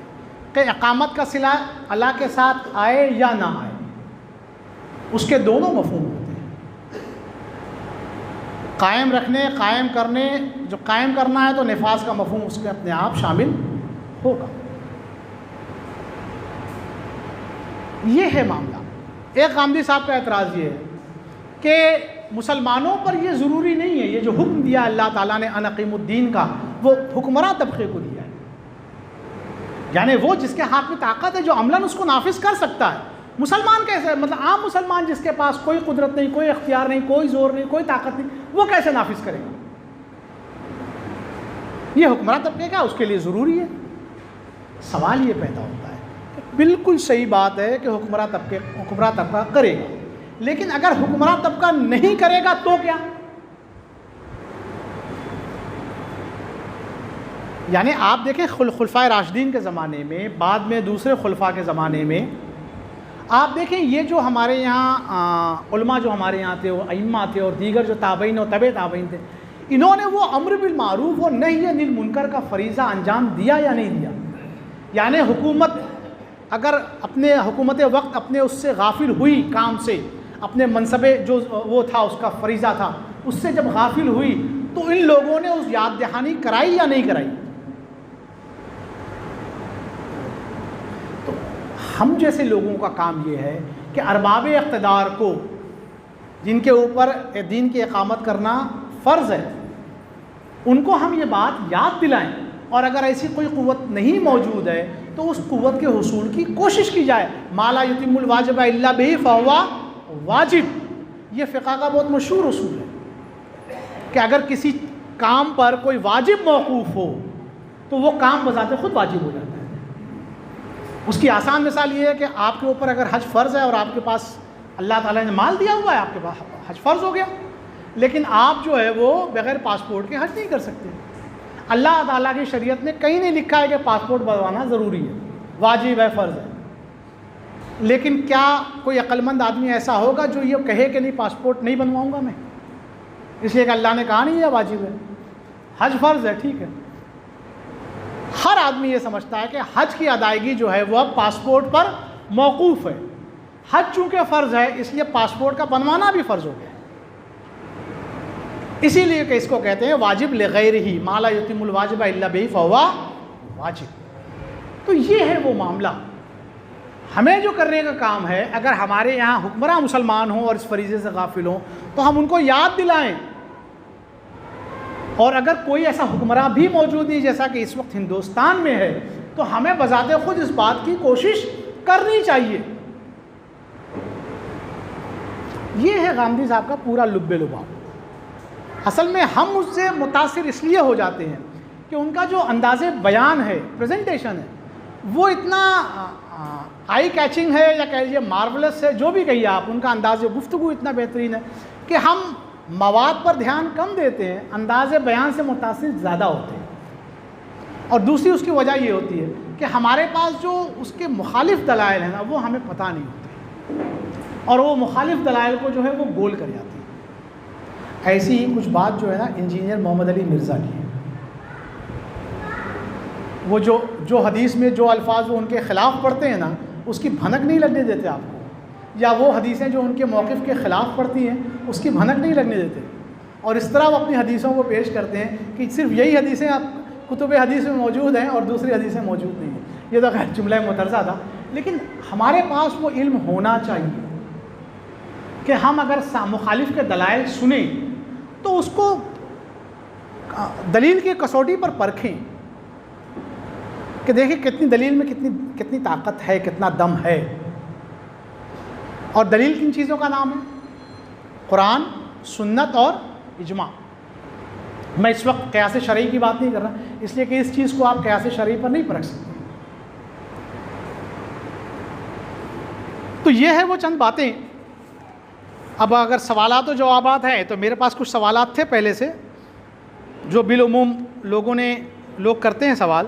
کہ اقامت کا صلہ الا کے ساتھ آئے یا نہ آئے، اس کے دونوں مفہوم ہوتے ہیں، قائم رکھنے، قائم کرنے، جو قائم کرنا ہے تو نفاذ کا مفہوم اس کے اپنے آپ شامل ہوگا۔ یہ ہے معاملہ۔ ایک غامدی صاحب کا اعتراض یہ ہے کہ مسلمانوں پر یہ ضروری نہیں ہے، یہ جو حکم دیا اللہ تعالیٰ نے ان اقیموا الدین کا، وہ حکمراں طبقے کو دیا ہے، یعنی وہ جس کے ہاتھ میں طاقت ہے جو عملاً اس کو نافذ کر سکتا ہے۔ مسلمان کیسے، مطلب عام مسلمان جس کے پاس کوئی قدرت نہیں، کوئی اختیار نہیں، کوئی زور نہیں، کوئی طاقت نہیں، وہ کیسے نافذ کرے گا؟ یہ حکمراں طبقے کا اس کے لیے ضروری ہے۔ سوال یہ پیدا ہوتا ہے کہ بالکل صحیح بات ہے کہ حکمراں طبقہ کرے گا، لیکن اگر حکمراں طبقہ نہیں کرے گا تو کیا؟ یعنی آپ دیکھیں خلفائے راشدین کے زمانے میں، بعد میں دوسرے خلفاء کے زمانے میں، آپ دیکھیں یہ جو ہمارے یہاں علماء جو ہمارے یہاں تھے، وہ ائمہ تھے اور دیگر جو تابعین اور تبع تابعین تھے، انہوں نے وہ امر بالمعروف و نہی عن المنکر کا فریضہ انجام دیا یا نہیں دیا؟ یعنی حکومت اگر اپنے حکومت وقت اپنے اس سے غافل ہوئی، کام سے، اپنے منصب جو وہ تھا اس کا فریضہ تھا، اس سے جب غافل ہوئی تو ان لوگوں نے اس یاد دہانی کرائی یا نہیں کرائی؟ تو ہم جیسے لوگوں کا کام یہ ہے کہ ارباب اقتدار کو، جن کے اوپر دین کی اقامت کرنا فرض ہے، ان کو ہم یہ بات یاد دلائیں، اور اگر ایسی کوئی قوت نہیں موجود ہے تو اس قوت کے حصول کی کوشش کی جائے۔ ما لا یتم الواجب الا بہ فہو واجب، یہ فقہ کا بہت مشہور اصول ہے کہ اگر کسی کام پر کوئی واجب موقوف ہو تو وہ کام بذات خود واجب ہو جاتا ہے۔ اس کی آسان مثال یہ ہے کہ آپ کے اوپر اگر حج فرض ہے اور آپ کے پاس اللہ تعالیٰ نے مال دیا ہوا ہے، آپ کے پاس حج فرض ہو گیا، لیکن آپ جو ہے وہ بغیر پاسپورٹ کے حج نہیں کر سکتے۔ اللہ تعالیٰ کی شریعت نے کہیں نہیں لکھا ہے کہ پاسپورٹ بنوانا ضروری ہے، واجب ہے، فرض ہے، لیکن کیا کوئی عقل مند آدمی ایسا ہوگا جو یہ کہے کہ نہیں پاسپورٹ نہیں بنواؤں گا میں، اس لیے کہ اللہ نے کہا نہیں ہے واجب ہے، حج فرض ہے، ٹھیک ہے۔ ہر آدمی یہ سمجھتا ہے کہ حج کی ادائیگی جو ہے وہ اب پاسپورٹ پر موقوف ہے، حج چونکہ فرض ہے اس لیے پاسپورٹ کا بنوانا بھی فرض ہو گیا، اسی لیے کہ اس کو کہتے ہیں واجب لغیرہ، ما لا یتم الواجب الا بہ فہو واجب۔ تو یہ ہے وہ معاملہ، ہمیں جو کرنے کا کام ہے، اگر ہمارے یہاں حکمراں مسلمان ہوں اور اس فریضے سے غافل ہوں تو ہم ان کو یاد دلائیں، اور اگر کوئی ایسا حکمراں بھی موجود نہیں جیسا کہ اس وقت ہندوستان میں ہے تو ہمیں بذات خود اس بات کی کوشش کرنی چاہیے۔ یہ ہے غامدی صاحب کا پورا لب لباب۔ اصل میں ہم اس سے متاثر اس لیے ہو جاتے ہیں کہ ان کا جو انداز بیان ہے، پریزنٹیشن ہے، وہ اتنا آئی کیچنگ ہے یا کہہ لیجیے مارولس ہے، جو بھی کہیے آپ، ان کا انداز گفتگو اتنا بہترین ہے کہ ہم مواد پر دھیان کم دیتے ہیں، انداز بیان سے متاثر زیادہ ہوتے ہیں۔ اور دوسری اس کی وجہ یہ ہوتی ہے کہ ہمارے پاس جو اس کے مخالف دلائل ہیں نا وہ ہمیں پتہ نہیں ہوتے۔ اور وہ مخالف دلائل کو جو ہے وہ گول کر جاتی ہے۔ ایسی ہی کچھ بات جو ہے نا انجینئر محمد علی مرزا کی ہے۔ وہ جو حدیث میں جو الفاظ وہ ان کے خلاف پڑھتے ہیں نا، اس کی بھنک نہیں لگنے دیتے آپ کو، یا وہ حدیثیں جو ان کے موقف کے خلاف پڑتی ہیں اس کی بھنک نہیں لگنے دیتے، اور اس طرح وہ اپنی حدیثوں کو پیش کرتے ہیں کہ صرف یہی حدیثیں آپ کتب حدیث میں موجود ہیں اور دوسری حدیثیں موجود نہیں ہیں۔ یہ تو خیر جملہ مترجہ تھا، لیکن ہمارے پاس وہ علم ہونا چاہیے کہ ہم اگر مخالف کے دلائل سنیں تو اس کو دلیل کی کسوٹی پر پرکھیں کہ دیکھیں کتنی دلیل میں کتنی طاقت ہے، کتنا دم ہے۔ اور دلیل کن چیزوں کا نام ہے؟ قرآن، سنت اور اجماع۔ میں اس وقت قیاس شرعی کی بات نہیں کر رہا، اس لیے کہ اس چیز کو آپ قیاس شرعی پر نہیں پرکھ سکتے۔ تو یہ ہے وہ چند باتیں۔ اب اگر سوالات و جوابات ہیں تو میرے پاس کچھ سوالات تھے پہلے سے جو بالعموم لوگ کرتے ہیں سوال،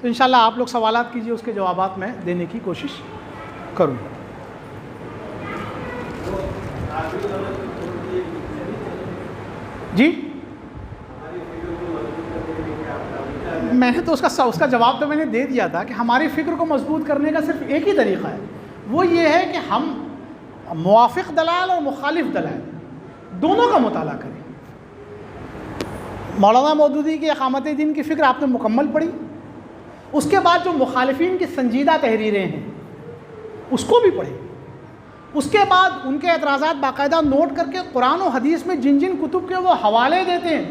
تو انشاءاللہ آپ لوگ سوالات کیجئے، اس کے جوابات میں دینے کی کوشش کروں گا۔ جی میں نے تو اس کا جواب تو میں نے دے دیا تھا کہ ہماری فکر کو مضبوط کرنے کا صرف ایک ہی طریقہ ہے، وہ یہ ہے کہ ہم موافق دلائل اور مخالف دلائل دونوں کا مطالعہ کریں۔ مولانا مودودی کی اقامت دین کی فکر آپ نے مکمل پڑھی، اس کے بعد جو مخالفین کی سنجیدہ تحریریں ہیں اس کو بھی پڑھیں، اس کے بعد ان کے اعتراضات باقاعدہ نوٹ کر کے قرآن و حدیث میں جن جن کتب کے وہ حوالے دیتے ہیں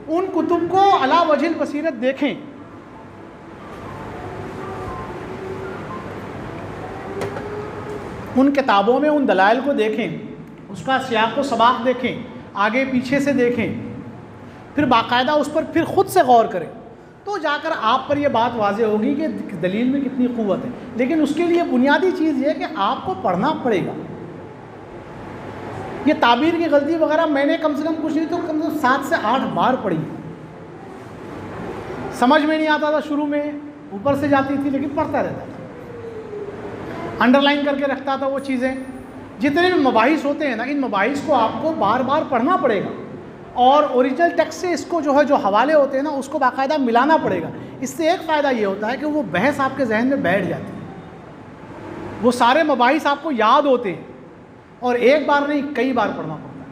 ان کتب کو علی وجہ البصیرت دیکھیں۔ ان کتابوں میں ان دلائل کو دیکھیں، اس کا سیاق و سباق دیکھیں، آگے پیچھے سے دیکھیں، پھر باقاعدہ اس پر پھر خود سے غور کریں، تو جا کر آپ پر یہ بات واضح ہوگی کہ دلیل میں کتنی قوت ہے۔ لیکن اس کے لیے بنیادی چیز یہ ہے کہ آپ کو پڑھنا پڑے گا۔ یہ تعبیر کی غلطی وغیرہ میں نے کم سے کم کچھ نہیں تو کم سے کم 7 سے 8 بار پڑھی، سمجھ میں نہیں آتا تھا شروع میں، اوپر سے جاتی تھی، لیکن پڑھتا رہتا تھا، انڈر لائن کر کے رکھتا تھا وہ چیزیں۔ جتنے بھی مباحث ہوتے ہیں نا، ان مباحث کو آپ کو بار بار پڑھنا پڑے گا، اور اوریجنل ٹیکسٹ سے اس کو جو حوالے ہوتے ہیں نا اس کو باقاعدہ ملانا پڑے گا۔ اس سے ایک فائدہ یہ ہوتا ہے کہ وہ بحث آپ کے ذہن میں بیٹھ جاتی ہے، وہ سارے مباحث آپ کو یاد ہوتے ہیں، اور ایک بار نہیں کئی بار پڑھنا پڑتا ہے۔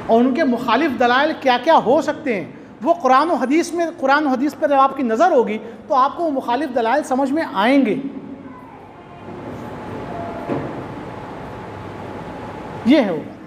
اور ان کے مخالف دلائل کیا کیا ہو سکتے ہیں وہ قرآن و حدیث پر جب آپ کی نظر ہوگی تو آپ کو وہ مخالف دلائل سمجھ میں آئیں گے۔ یہ ہے وہ بات۔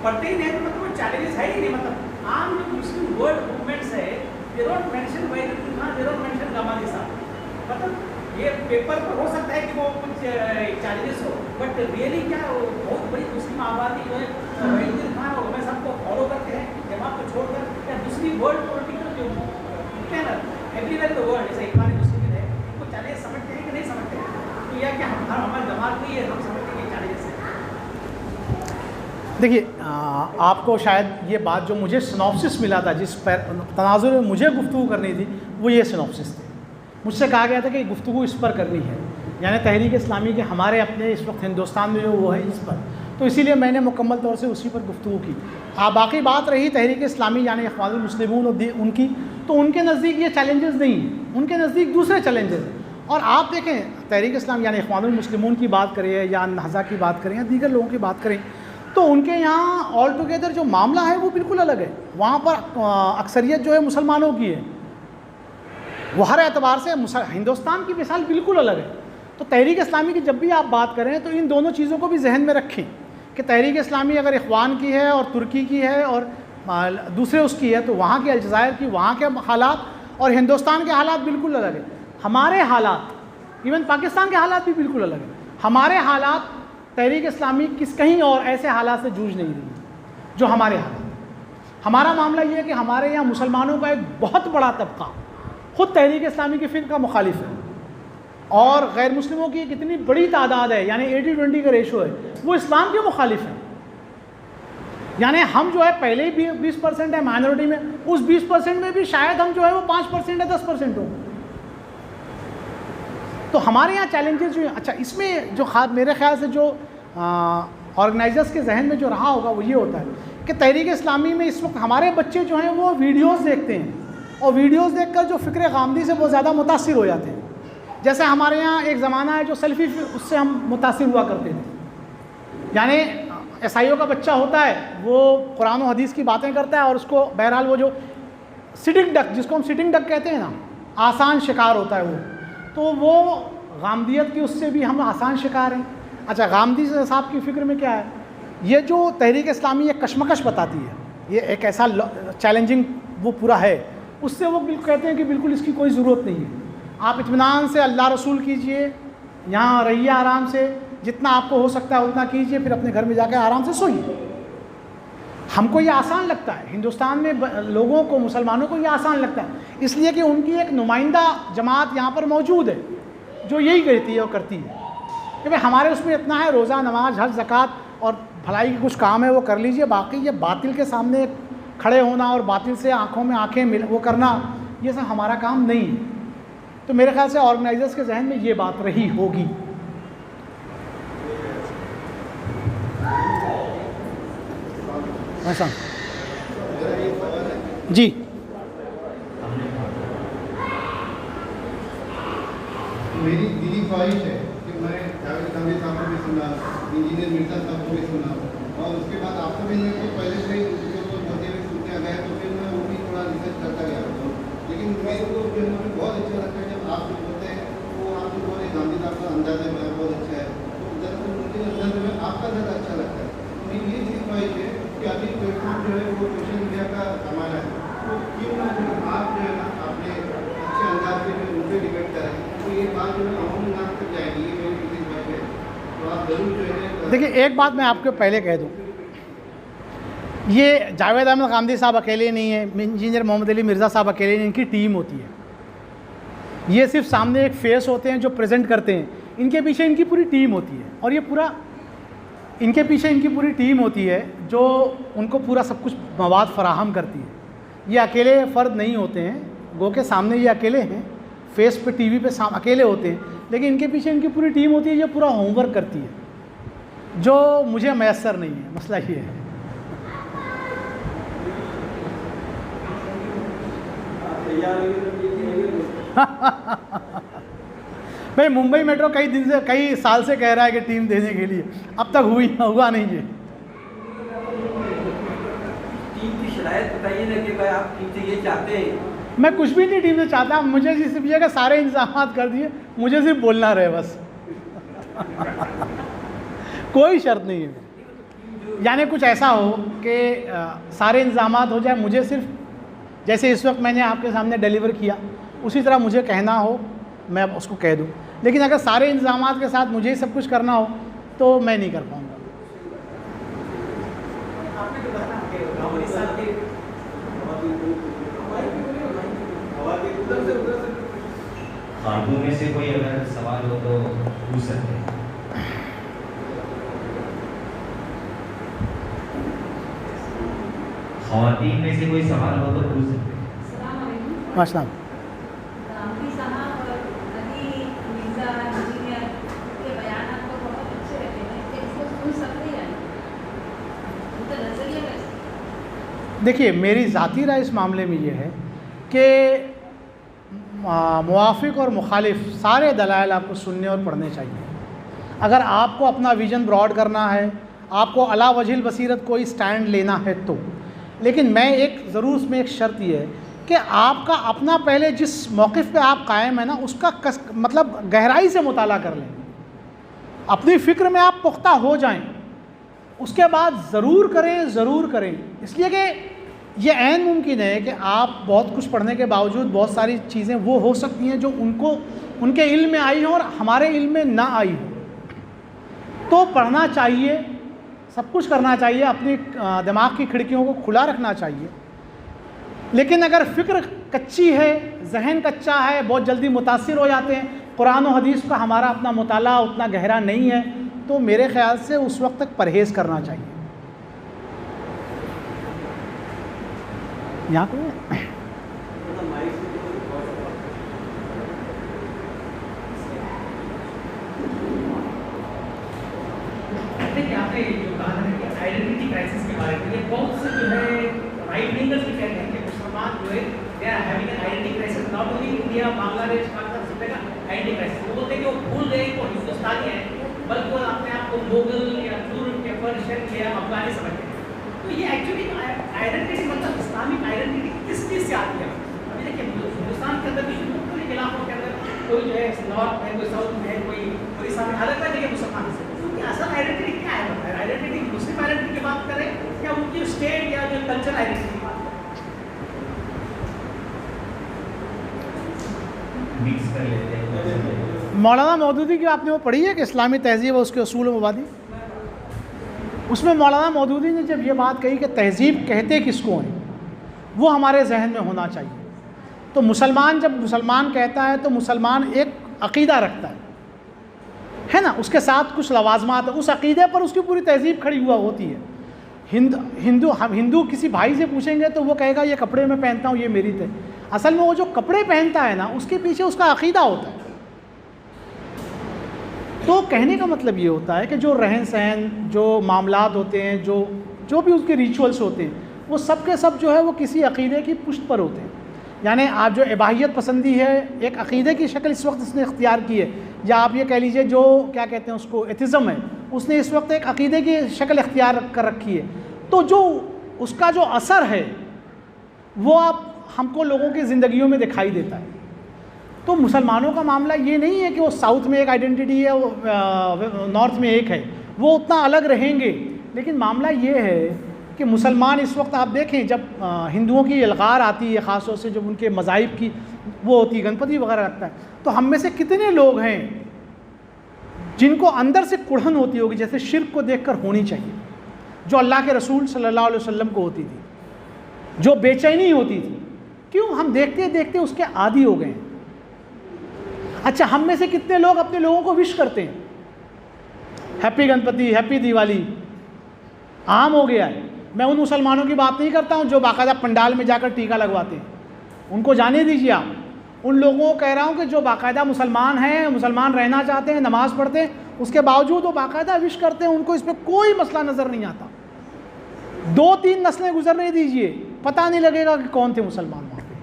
پڑھتے ہی نہیں تو مطلب وہ چیلنجز ہے ہی نہیں، مطلب عام جو مسلم ورلڈ موومنٹس ہے they don't mention Wahid uddin Khan, they don't mention غمازی صاحب۔ مطلب یہ پیپر پر ہو سکتا ہے کہ وہ کچھ چیلنجز ہو، بٹ ریئلی کیا بہت بڑی مسلم آبادی جو ہے وحید الدین خان اور عمر صاحب کو فالو کرتے ہیں، جماعت کو چھوڑ کر، یا دوسری ورلڈ پولیٹیکل جو ایوری ویئر دا ورلڈ جیسے اقبال مسلم ہے، ان کو چیلنج سمجھتے ہیں کہ نہیں سمجھتے ہیں؟ تو یہ کہ ہماری جماعت نہیں ہے، ہم سمجھتے ہیں کہ چیلنجز ہے۔ دیکھیے آپ کو شاید یہ بات جو مجھے سنوپسس ملا تھا، جس پر تناظر میں مجھے گفتگو کرنی تھی، وہ یہ سنوپسس تھے۔ مجھ سے کہا گیا تھا کہ گفتگو اس پر کرنی ہے، یعنی تحریک اسلامی کے ہمارے اپنے اس وقت ہندوستان میں جو وہ ہے اس پر، تو اسی لیے میں نے مکمل طور سے اسی پر گفتگو کی۔ باقی بات رہی تحریک اسلامی یعنی اخوان المسلمون اور ان کی، تو ان کے نزدیک یہ چیلنجز نہیں ہیں، ان کے نزدیک دوسرے چیلنجز ہیں۔ اور آپ دیکھیں تحریک اسلام یعنی اخوان المسلمون کی بات کریں یا نہضہ کی بات کریں یا دیگر لوگوں کی بات کریں، تو ان کے یہاں آل ٹوگیدر جو معاملہ ہے وہ بالکل الگ ہے۔ وہاں پر اکثریت جو ہے مسلمانوں کی ہے، وہ ہر اعتبار سے ہندوستان کی مثال بالکل الگ ہے۔ تو تحریک اسلامی کی جب بھی آپ بات کریں تو ان دونوں چیزوں کو بھی ذہن میں رکھیں کہ تحریک اسلامی اگر اخوان کی ہے اور ترکی کی ہے اور دوسرے اس کی ہے، تو وہاں کے الجزائر کی وہاں کے حالات اور ہندوستان کے حالات بالکل الگ ہیں۔ ہمارے حالات ایون پاکستان کے حالات بھی بالکل الگ ہیں۔ ہمارے حالات تحریک اسلامی کہیں اور ایسے حالات سے جوجھ نہیں رہی جو ہمارے حالات۔ ہمارا معاملہ یہ ہے کہ ہمارے یہاں مسلمانوں کا ایک بہت بڑا طبقہ خود تحریک اسلامی کی فکر کا مخالف ہے، اور غیر مسلموں کی ایک اتنی بڑی تعداد ہے، یعنی 80-20 کا ریشو ہے، وہ اسلام کے مخالف ہیں. یعنی ہم جو ہے پہلے ہی 20% ہے مائنورٹی میں، اس 20% میں بھی شاید ہم جو ہے وہ 5% یا 10% ہوں. تو ہمارے یہاں چیلنجز جو ہیں، اچھا اس میں جو میرے خیال سے جو آرگنائزرز کے ذہن میں جو رہا ہوگا وہ یہ ہوتا ہے کہ تحریک اسلامی میں اس وقت ہمارے بچے جو ہیں وہ ویڈیوز دیکھتے ہیں، اور ویڈیوز دیکھ کر جو فکر غامدی سے بہت زیادہ متاثر ہو جاتے ہیں. جیسے ہمارے یہاں ایک زمانہ ہے جو سیلفی، اس سے ہم متاثر ہوا کرتے تھے. یعنی عیسائیوں کا بچہ ہوتا ہے وہ قرآن و حدیث کی باتیں کرتا ہے، اور اس کو بہرحال وہ جو سٹنگ ڈک، جس کو ہم سٹنگ ڈک کہتے ہیں نا، آسان شکار ہوتا ہے وہ، تو وہ غامدیت کی اس سے بھی ہم آسان شکار ہیں. اچھا غامدی صاحب کی فکر میں کیا ہے؟ یہ جو تحریک اسلامی ایک کشمکش بتاتی ہے، یہ ایک ایسا چیلنجنگ وہ پورا ہے، اس سے وہ بالکل کہتے ہیں کہ بالکل اس کی کوئی ضرورت نہیں ہے. آپ اطمینان سے اللہ رسول کیجئے، یہاں رہیے آرام سے، جتنا آپ کو ہو سکتا ہے اتنا کیجئے، پھر اپنے گھر میں جا کے آرام سے سوئیے. ہم کو یہ آسان لگتا ہے، ہندوستان میں لوگوں کو، مسلمانوں کو یہ آسان لگتا ہے، اس لیے کہ ان کی ایک نمائندہ جماعت یہاں پر موجود ہے جو یہی کہتی ہے اور کرتی ہے کہ بھائی ہمارے اس میں اتنا ہے، روزہ، نماز، حج، زکوٰۃ اور بھلائی کے کچھ کام ہے وہ کر لیجئے، باقی یہ باطل کے سامنے کھڑے ہونا اور باطل سے آنکھوں میں آنکھیں وہ کرنا، یہ سب ہمارا کام نہیں ہے. تو میرے خیال سے آرگنائزرز کے ذہن میں یہ بات رہی ہوگی. ایسا جی میری دلی خواہش ہے کہ میں جاوید غامدی صاحب کو بھی سنا، انجینئر مرزا صاحب کو بھی سنا، اور اس کے بعد آپ کو بھی میں کو پہلے سے ان کے اوپر ہوتے ہوئے سنتے گئے، تو پھر میں وہ بھی تھوڑا ریسرچ کرتا گیا. لیکن میرے کو جو ہے بہت اچھا لگتا ہے جب آپ جو ہوتے ہیں وہ آپ جو بولے غامدی صاحب کا انداز ہے بہت اچھا ہے، تو دراصل مجھے انداز میں آپ کا زیادہ اچھا لگتا ہے. میری یہ دلی خواہش ہے کہ ابھی پلیٹ فارم جو ہے وہ سوشل میڈیا کا زمانہ ہے، تو کیوں نہ جو آپ جو ہے نا اپنے اچھے انداز سے ان پہ ڈیبیٹ کریں، تو یہ بات جو ہے عوام نام تک جائے گی. یہ میری دلی خواہش ہے. تو آپ ضرور جو ہے دیکھیے، ایک بات میں آپ کو پہلے کہہ دوں، یہ جاوید احمد غامدی صاحب اکیلے نہیں ہیں، انجینئر محمد علی مرزا صاحب اکیلے نہیں، ان کی ٹیم ہوتی ہے. یہ صرف سامنے ایک فیس ہوتے ہیں جو پریزنٹ کرتے ہیں، ان کے پیچھے ان کی پوری ٹیم ہوتی ہے، اور یہ پورا ان کے پیچھے ان کی پوری ٹیم ہوتی ہے جو ان کو پورا سب کچھ مواد فراہم کرتی ہے. یہ اکیلے فرد نہیں ہوتے ہیں، گو کے سامنے یہ اکیلے ہیں، فیس پہ ٹی وی پہ اکیلے ہوتے ہیں، لیکن ان کے پیچھے ان کی پوری ٹیم ہوتی ہے جو پورا ہوم ورک کرتی ہے، جو مجھے میسر نہیں ہے. مسئلہ یہ ہے. بھائی ممبئی میٹرو کئی سال سے کہہ رہا ہے کہ ٹیم دینے کے لیے، اب تک ہوا نہیں. یہ ٹیم کی شرائط بتائیے نا کہ بھائی آپ ٹیم سے یہ چاہتے ہیں. میں کچھ بھی نہیں ٹیم سے چاہتا، مجھے صرف یہ کہ سارے انتظامات کر دیے، مجھے صرف بولنا رہے بس. کوئی شرط نہیں ہے، یعنی کچھ ایسا ہو کہ سارے انتظامات ہو جائے، مجھے صرف جیسے اس وقت میں نے آپ کے سامنے ڈیلیور کیا اسی طرح مجھے کہنا ہو، میں اس کو کہہ دوں. لیکن اگر سارے انتظامات کے ساتھ مجھے ہی سب کچھ کرنا ہو تو میں نہیں کر پاؤں گا. خاتون میں سے کوئی اگر سوال ہو تو پوچھ سکتے ہیں. خواتین میں سے کوئی سوال ہو تو پوچھ سکتے ہیں. السلام علیکم. السلام. غامدی صاحب اور علی مرزا انجینئر کے بیانات تو بہت اچھے رہتے ہیں کہ اس کو سن سکتے ہیں، ان کا نظریہ کیسے؟ دیکھیے، میری ذاتی رائے اس معاملے میں یہ ہے کہ موافق اور مخالف سارے دلائل آپ کو سننے اور پڑھنے چاہیے. اگر آپ کو اپنا ویژن براڈ کرنا ہے، آپ کو علی وجہ البصیرت کوئی سٹینڈ لینا ہے تو. لیکن میں ضرور اس میں ایک شرط یہ ہے کہ آپ کا اپنا پہلے جس موقف پہ آپ قائم ہیں نا اس کا مطلب گہرائی سے مطالعہ کر لیں، اپنی فکر میں آپ پختہ ہو جائیں، اس کے بعد ضرور کریں. اس لیے کہ یہ عین ممکن ہے کہ آپ بہت کچھ پڑھنے کے باوجود بہت ساری چیزیں وہ ہو سکتی ہیں جو ان کے علم میں آئی ہوں اور ہمارے علم میں نہ آئی ہوں. تو پڑھنا چاہیے، سب کچھ کرنا چاہیے، اپنی دماغ کی کھڑکیوں کو کھلا رکھنا چاہیے. لیکن اگر فکر کچی ہے، ذہن کچا ہے، بہت جلدی متاثر ہو جاتے ہیں، قرآن و حدیث کا ہمارا اپنا مطالعہ اتنا گہرا نہیں ہے تو میرے خیال سے اس وقت تک پرہیز کرنا چاہیے. یہاں کوئی ہے؟ دیکھیے آپ نے جو کہا تھا کہ آئیڈینٹی کرائسس کے بارے میں بہت سے جو ہے رائٹ ونگرز بھی کہتے ہیں کہ مسلمان جو ہے they are having an identity crisis not only India Bangladesh Pakistan سب کا آئیڈینٹی کرائسس. وہ بولتے ہیں کہ وہ بھول گئے کہ وہ ہندوستانی ہیں بلکہ وہ اپنے آپ کو مغل یا ترک یا پرشین یا افغانی سمجھتے ہیں. تو یہ ایکچولی آئیڈینٹی مطلب اسلامک آئیڈینٹی کس چیز سے آتی ہے؟ ابھی دیکھیے ہندوستان کے اندر بھی مختلف علاقوں کے اندر کوئی جو ہے نارتھ ہے کوئی ساؤتھ میں ہے کوئی اڑیسہ میں الگ الگ جگہ مسلمان سے. اصل آئیڈینٹی کیا ہے؟ آئیڈینٹی مسلم آئیڈینٹی کی بات کریں یا ان کی اسٹیٹ یا جو کلچرل آئیڈینٹی کی بات مکس کر لیتے ہیں. مولانا مودودی کی آپ نے وہ پڑھی ہے کہ اسلامی تہذیب اور اس کے اصول و مبادی؟ اس میں مولانا مودودی نے جب یہ بات کہی کہ تہذیب کہتے کس کو ہیں وہ ہمارے ذہن میں ہونا چاہیے. تو مسلمان جب مسلمان کہتا ہے تو مسلمان ایک عقیدہ رکھتا ہے نا, اس کے ساتھ کچھ لوازمات ہیں, اس عقیدے پر اس کی پوری تہذیب کھڑی ہوا ہوتی ہے. ہندو کسی بھائی سے پوچھیں گے تو وہ کہے گا یہ کپڑے میں پہنتا ہوں یہ میری تھے. اصل میں وہ جو کپڑے پہنتا ہے نا اس کے پیچھے اس کا عقیدہ ہوتا ہے. تو کہنے کا مطلب یہ ہوتا ہے کہ جو رہن سہن جو معاملات ہوتے ہیں جو بھی اس کے ریچولس ہوتے ہیں وہ سب کے سب جو ہے وہ کسی عقیدے کی پشت پر ہوتے ہیں. یعنی آپ جو اباحیت پسندی ہے ایک عقیدے کی شکل اس وقت اس نے اختیار کی ہے, یا آپ یہ کہہ لیجئے جو کیا کہتے ہیں اس کو ایتھزم ہے اس نے اس وقت ایک عقیدے کی شکل اختیار کر رکھی ہے. تو جو اس کا جو اثر ہے وہ آپ ہم کو لوگوں کی زندگیوں میں دکھائی دیتا ہے. تو مسلمانوں کا معاملہ یہ نہیں ہے کہ وہ ساؤتھ میں ایک آئیڈینٹی ہے وہ نارتھ میں ایک ہے, وہ اتنا الگ رہیں گے. لیکن معاملہ یہ ہے کہ مسلمان اس وقت آپ دیکھیں جب ہندوؤں کی الغار آتی ہے خاص طور سے جب ان کے مذاہب کی وہ ہوتی ہے گنپتی وغیرہ رکھتا ہے, تو ہم میں سے کتنے لوگ ہیں جن کو اندر سے کڑھن ہوتی ہوگی جیسے شرک کو دیکھ کر ہونی چاہیے, جو اللہ کے رسول صلی اللہ علیہ وسلم کو ہوتی تھی, جو بے چینی ہوتی تھی. کیوں؟ ہم دیکھتے دیکھتے اس کے عادی ہو گئے ہیں. اچھا ہم میں سے کتنے لوگ اپنے لوگوں کو وش کرتے ہیں ہیپی گنپتی ہیپی دیوالی, عام ہو گیا ہے. میں ان مسلمانوں کی بات نہیں کرتا ہوں جو باقاعدہ پنڈال میں جا کر ٹیکا لگواتے ہیں, ان کو جانے دیجیے آپ. ان لوگوں کو کہہ رہا ہوں کہ جو باقاعدہ مسلمان ہیں, مسلمان رہنا چاہتے ہیں, نماز پڑھتے ہیں, اس کے باوجود وہ باقاعدہ وش کرتے ہیں, ان کو اس میں کوئی مسئلہ نظر نہیں آتا. 2-3 نسلیں گزرنے دیجیے پتہ نہیں لگے گا کہ کون تھے مسلمان وہاں پہ.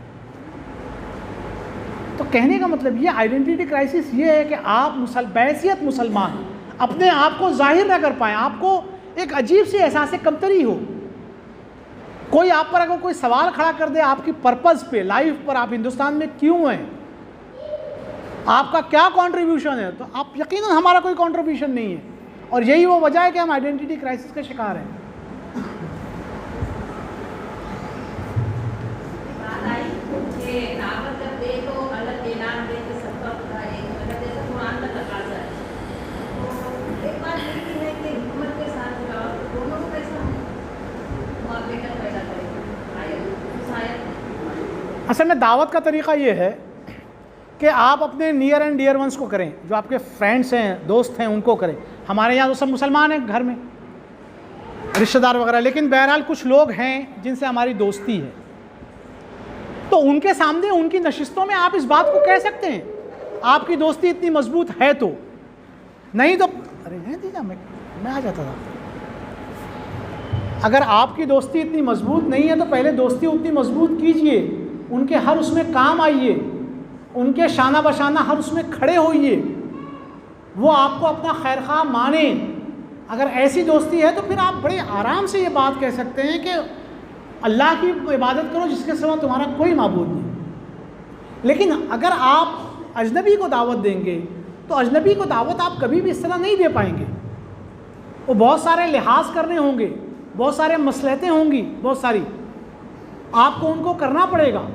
تو کہنے کا مطلب یہ آئیڈینٹی کرائسس یہ ہے کہ آپ بحیثیت مسلمان اپنے آپ کو ظاہر نہ کر پائیں, آپ کو ایک عجیب سی احساس کمتری ہو. کوئی آپ پر اگر کوئی سوال کھڑا کر دے آپ کی پرپز پہ, لائف پر, آپ ہندوستان میں کیوں ہیں, آپ کا کیا کنٹریبیوشن ہے, تو آپ یقیناً ہمارا کوئی کنٹریبیوشن نہیں ہے. اور یہی وہ وجہ ہے کہ ہم آئیڈینٹی کرائسس کا شکار ہیں. بات آئی کہ دعوت جب دے تو الگ اعلان دے کہ سب کا مطلب جیسے قرآن کا تقاضا ہے. تو ایک بات یہ ہے کہ حکومت کے ساتھ دونوں کو کیسا موافقت پیدا کرے اصل میں دعوت کا طریقہ یہ ہے کہ آپ اپنے نیئر اینڈ ڈیئر ونس کو کریں, جو آپ کے فرینڈس ہیں دوست ہیں ان کو کریں. ہمارے یہاں تو سب مسلمان ہیں گھر میں رشتہ دار وغیرہ, لیکن بہرحال کچھ لوگ ہیں جن سے ہماری دوستی ہے, تو ان کے سامنے ان کی نشستوں میں آپ اس بات کو کہہ سکتے ہیں. آپ کی دوستی اتنی مضبوط ہے تو, نہیں تو ارے دیجیے میں آ جاتا تھا. اگر آپ کی دوستی اتنی مضبوط نہیں ہے تو پہلے دوستی اتنی مضبوط کیجئے, ان کے ہر اس میں کام آئیے, ان کے شانہ بشانہ ہر اس میں کھڑے ہوئیے, وہ آپ کو اپنا خیر خواہ مانیں. اگر ایسی دوستی ہے تو پھر آپ بڑے آرام سے یہ بات کہہ سکتے ہیں کہ اللہ کی عبادت کرو جس کے سوا تمہارا کوئی معبود نہیں. لیکن اگر آپ اجنبی کو دعوت دیں گے تو اجنبی کو دعوت آپ کبھی بھی اس طرح نہیں دے پائیں گے. وہ بہت سارے لحاظ کرنے ہوں گے, بہت سارے مصلحتیں ہوں گی, بہت ساری آپ کو ان کو کرنا پڑے گا.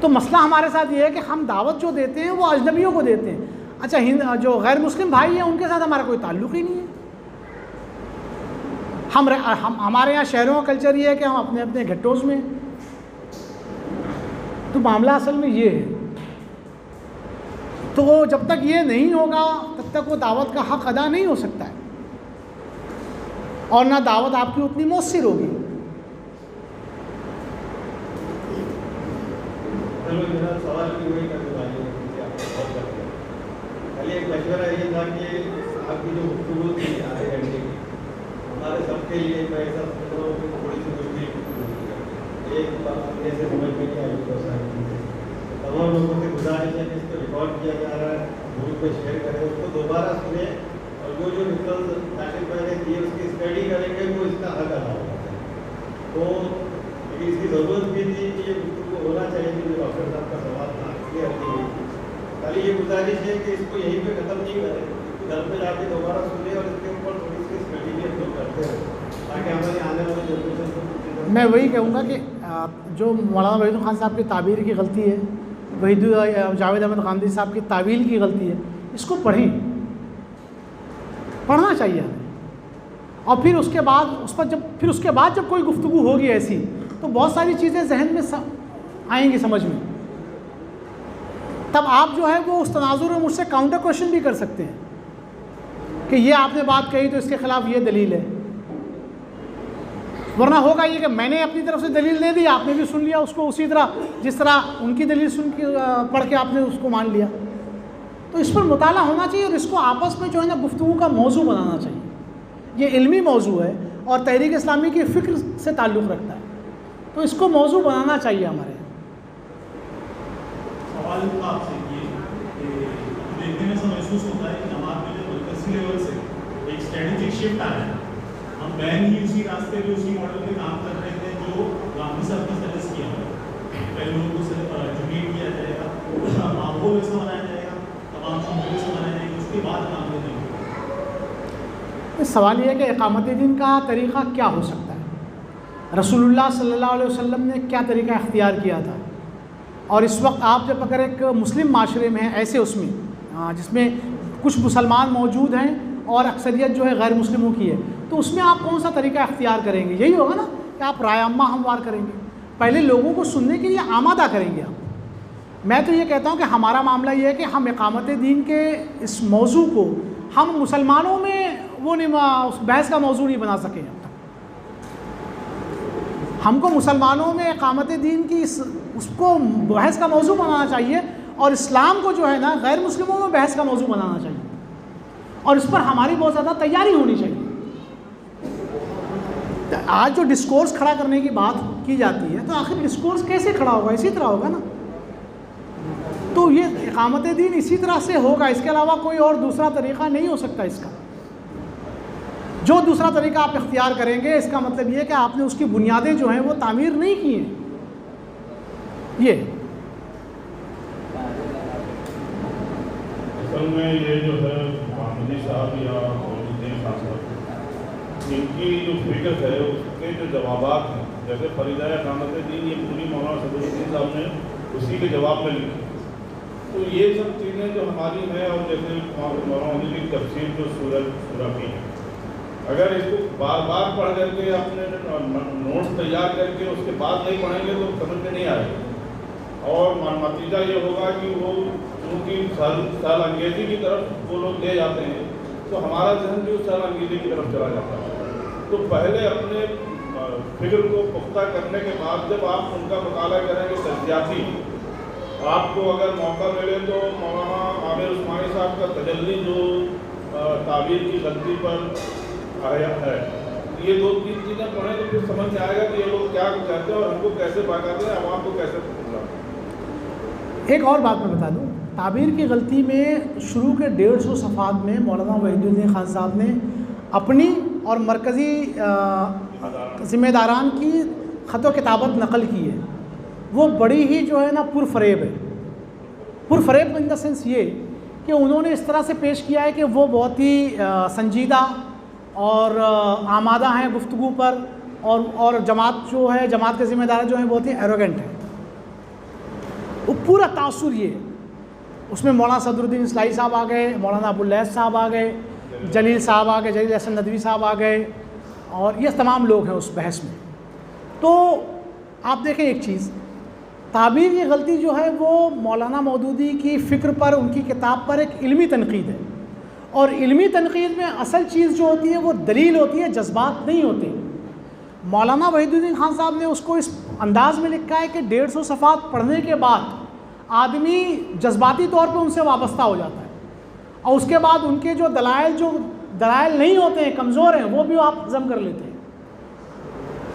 تو مسئلہ ہمارے ساتھ یہ ہے کہ ہم دعوت جو دیتے ہیں وہ اجنبیوں کو دیتے ہیں. اچھا جو غیر مسلم بھائی ہیں ان کے ساتھ ہمارا کوئی تعلق ہی نہیں ہے. ہمارے یہاں شہروں کا کلچر یہ ہے کہ ہم اپنے اپنے گھٹوز میں. تو معاملہ اصل میں یہ ہے. تو جب تک یہ نہیں ہوگا تب تک وہ دعوت کا حق ادا نہیں ہو سکتا ہے، اور نہ دعوت آپ کی اتنی مؤثر ہوگی۔ میرا سوال بھی وہی کرنے والی ہے، پہلے ایک مشورہ یہ تھا کہ آپ کی جو گفتگو تھی آدھے گھنٹے کی، ہمارے سب کے لیے میں ایسا سمجھ رہا ہوں کہ تھوڑی سی مشکل گفتگو ایک بات جیسے سمجھ میں نہیں آئی بہت ساری چیزیں، تمام لوگوں سے گزارش ہے کہ اس کو ریکارڈ کیا جا رہا ہے، گروپ پہ شیئر کریں، اس کو دوبارہ سنیں، اور وہ جو ریزلٹ داخل میں نے کیے اس کی اسٹڈی کریں گے وہ اس کا حق ادا ہوگا۔ تو اس کی ضرورت بھی تھی کہ یہ گفتگو ہونا چاہیے کہ جو ڈاکٹر صاحب کا سوال تھا کلیئر کی گئی تھی۔ خالی یہ گزارش ہے کہ اس کو یہیں پہ ختم نہیں کریں، گھر پہ جا کے دوبارہ سنیں اور اس کے اوپر تھوڑی سی اسٹڈی بھی ہم لوگ کرتے ہیں تاکہ ہمارے آنے والے جنریشن کو۔ میں وہی کہوں گا کہ جو مولانا وحید خان صاحب کی تعبیر کی غلطی ہے، وحید جاوید احمد غامدی صاحب کی تعویل کی غلطی ہے، اس کو پڑھیں، پڑھنا چاہیے ہمیں، اور پھر اس کے بعد جب کوئی گفتگو ہوگی ایسی تو بہت ساری چیزیں ذہن میں آئیں گی سمجھ میں، تب آپ جو ہے وہ اس تناظر میں مجھ سے کاؤنٹر کوشچن بھی کر سکتے ہیں کہ یہ آپ نے بات کہی تو اس کے خلاف یہ دلیل ہے، ورنہ ہوگا یہ کہ میں نے اپنی طرف سے دلیل دے دی، آپ نے بھی سن لیا اس کو اسی طرح جس طرح ان کی دلیل سن کے پڑھ کے آپ نے اس کو مان لیا۔ تو اس پر مطالعہ ہونا چاہیے، اور اس کو آپس میں جو ہے نا گفتگو کا موضوع بنانا چاہیے۔ یہ علمی موضوع ہے اور تحریک اسلامی کی فکر سے تعلق رکھتا ہے، تو اس کو موضوع بنانا چاہیے ہمارے۔ سوال آپ سے یہ دیکھنے میں ایسا محسوس ہوتا ہے کہ جماعت میں جو مرکزی لیول سے ایک اسٹریٹجک شفٹ آیا ہے، ہم بین ہی اسی راستے پہ اسی ماڈل پہ کام کر رہے تھے جو غامدی صاحب نے سجیسٹ کیا ہے۔ پہلے لوگوں سے جمعیت کیا جائے گا، ماحول ایسا بنایا جائے گا، تمام چیزیں سے بنایا جائے گا، اس کے بعد کام کریں گے۔ سوال یہ ہے کہ اقامت دین کا طریقہ کیا ہو سکتا ہے؟ رسول اللہ صلی اللہ علیہ وسلم نے کیا طریقہ اختیار کیا تھا؟ اور اس وقت آپ جب اگر ایک مسلم معاشرے میں ہیں، ایسے اس میں جس میں کچھ مسلمان موجود ہیں اور اکثریت جو ہے غیر مسلموں کی ہے، تو اس میں آپ کون سا طریقہ اختیار کریں گے؟ یہی ہوگا نا کہ آپ رائے عامہ ہموار کریں گے، پہلے لوگوں کو سننے کے لیے آمادہ کریں گے آپ۔ میں تو یہ کہتا ہوں کہ ہمارا معاملہ یہ ہے کہ ہم اقامت دین کے اس موضوع کو ہم مسلمانوں میں وہ اس بحث کا موضوع نہیں بنا سکے۔ ہم کو مسلمانوں میں اقامت دین کی اس کو بحث کا موضوع بنانا چاہیے، اور اسلام کو جو ہے نا غیر مسلموں میں بحث کا موضوع بنانا چاہیے، اور اس پر ہماری بہت زیادہ تیاری ہونی چاہیے۔ آج جو ڈسکورس کھڑا کرنے کی بات کی جاتی ہے، تو آخر ڈسکورس کیسے کھڑا ہوگا؟ اسی طرح ہوگا نا۔ تو یہ اقامت دین اسی طرح سے ہوگا، اس کے علاوہ کوئی اور دوسرا طریقہ نہیں ہو سکتا اس کا۔ جو دوسرا طریقہ آپ اختیار کریں گے، اس کا مطلب یہ ہے کہ آپ نے اس کی بنیادیں جو ہیں وہ تعمیر نہیں کی ہیں۔ یہ اصل میں یہ جو ہے غامدی صاحب یا مولوی صاحب، ان کی جو فکر ہے اس کے جو جوابات ہیں، جیسے فریضہ اقامت دین، یہ پوری مولانا صدر الدین صاحب نے اسی کے جواب میں لکھی، تو یہ سب چیزیں جو ہماری ہیں، اور جیسے مولانا کی تفسیر جو سورہ کی ہے، اگر اس کو بار بار پڑھ کر کے اپنے نوٹس تیار کر کے اس کے بعد نہیں پڑھیں گے تو سمجھ میں نہیں آئے گا، اور نتیجہ یہ ہوگا کہ وہ چونکہ سال انگیزی کی طرف وہ لوگ لے جاتے ہیں، تو ہمارا ذہن بھی اس سال انگیزی کی طرف چلا جاتا ہے۔ تو پہلے اپنے فکر کو پختہ کرنے کے بعد جب آپ ان کا مطالعہ کریں گے تجزیاتی، آپ کو اگر موقع ملے تو مولانا عامر عثمانی صاحب کا تجلی جو تعبیر کی غلطی پر آیا ہے، یہ دو تین چیزیں پڑھیں تو پھر سمجھ میں آئے گا کہ یہ لوگ کیا کہتے ہیں اور ہم کو کیسے باقاعدہ ہیں، عوام کو کیسے پکڑا۔ ایک اور بات میں بتا دوں، تعبیر کی غلطی میں شروع کے 150 صفحات میں مولانا وحید الدین خان صاحب نے اپنی اور مرکزی ذمہ داران کی خط و کتابت نقل کی ہے، وہ بڑی ہی جو ہے نا پرفریب ہے۔ پرفریب ان دا سینس یہ کہ انہوں نے اس طرح سے پیش کیا ہے کہ وہ بہت ہی سنجیدہ اور آمادہ ہیں گفتگو پر، اور جماعت جو ہے، جماعت کے ذمہ دار جو ہیں بہت ہی ایروگنٹ ہیں۔ وہ پورا تاثر یہ ہے، اس میں مولانا صدر الدین اصلاحی صاحب آ گئے، مولانا ابواللیث صاحب آ گئے، جلیل صاحب آ گئے، جلیل احسن ندوی صاحب آ گئے، اور یہ تمام لوگ ہیں اس بحث میں۔ تو آپ دیکھیں ایک چیز تعبیر کی غلطی جو ہے وہ مولانا مودودی کی فکر پر، ان کی کتاب پر ایک علمی تنقید ہے، اور علمی تنقید میں اصل چیز جو ہوتی ہے وہ دلیل ہوتی ہے، جذبات نہیں ہوتے۔ مولانا وحید الدین خان صاحب نے اس کو اس انداز میں لکھا ہے کہ 150 صفحات پڑھنے کے بعد آدمی جذباتی طور پہ ان سے وابستہ ہو جاتا ہے، اور اس کے بعد ان کے جو دلائل نہیں ہوتے ہیں، کمزور ہیں، وہ بھی آپ ہضم کر لیتے ہیں۔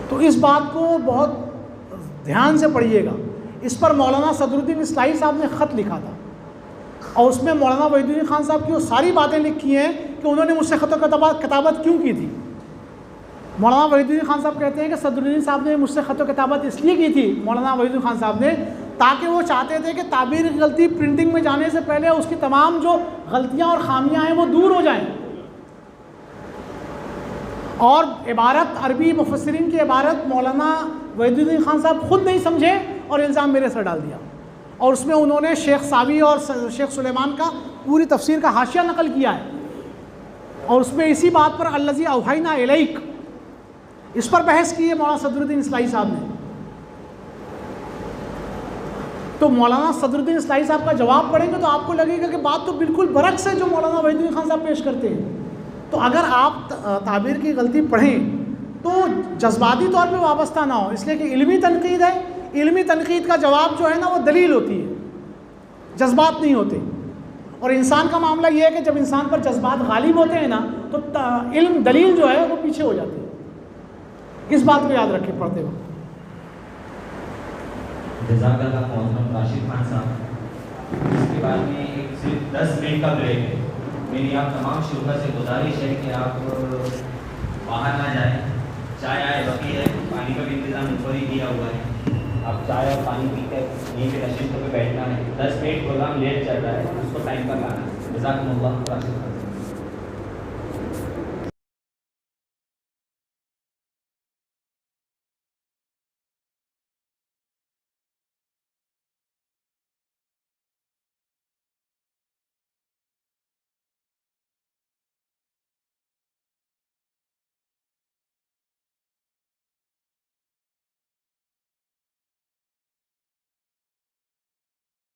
تو اس بات کو بہت دھیان سے پڑھیے گا۔ اس پر مولانا صدر الدین اصلاحی صاحب نے خط لکھا تھا، اور اس میں مولانا وحید الدین خان صاحب کی وہ ساری باتیں لکھی ہیں کہ انہوں نے مجھ سے خط و کتابت کیوں کی تھی۔ مولانا وحید الدین خان صاحب کہتے ہیں کہ صدر الدین صاحب نے مجھ سے خط و کتابت اس لیے کی تھی، مولانا وحید الدین خان صاحب نے، تاکہ وہ چاہتے تھے کہ تعبیر کی غلطی پرنٹنگ میں جانے سے پہلے اس کی تمام جو غلطیاں اور خامیاں ہیں وہ دور ہو جائیں، اور عبارت عربی مفسرین کی عبارت مولانا وحید الدین خان صاحب خود نہیں سمجھے اور الزام میرے سر ڈال دیا، اور اس میں انہوں نے شیخ ساوی اور شیخ سلیمان کا پوری تفسیر کا حاشیہ نقل کیا ہے، اور اس میں اسی بات پر الذی اوحینا الیک، اس پر بحث کی ہے مولانا صدر الدین اصلاحی صاحب نے۔ تو مولانا صدر الدین اصلاحی صاحب کا جواب پڑھیں گے تو آپ کو لگے گا کہ بات تو بالکل برعکس ہے جو مولانا وحید الدین خان صاحب پیش کرتے ہیں۔ تو اگر آپ تعبیر کی غلطی پڑھیں تو جذباتی طور پہ وابستہ نہ ہو، اس لیے کہ علمی تنقید ہے، علمی تنقید کا جواب جو ہے نا وہ دلیل ہوتی ہے، جذبات نہیں ہوتے۔ اور انسان کا معاملہ یہ ہے کہ جب انسان پر جذبات غالب ہوتے ہیں نا تو علم دلیل جو ہے وہ پیچھے ہو جاتی ہے۔ اس بات کو یاد رکھیں پڑھتے وقت۔ جزاک اللہ محترم راشد خان صاحب، اس کے بعد میں ایک صرف 10 منٹ کا بریک ہے۔ میری آپ تمام شرکا سے گزارش ہے کہ آپ باہر نہ جائیں، چائے آئے باقی ہے، پانی کا بھی انتظام اوپر ہی کیا ہوا ہے، آپ چائے اور پانی پی کر یہیں پہ نشست ہو کے بیٹھنا ہے۔ 10 منٹ پروگرام لیٹ چل رہا ہے، اس کو ٹائم پر لانا ہے۔ جزاکم اللہ راشد خان۔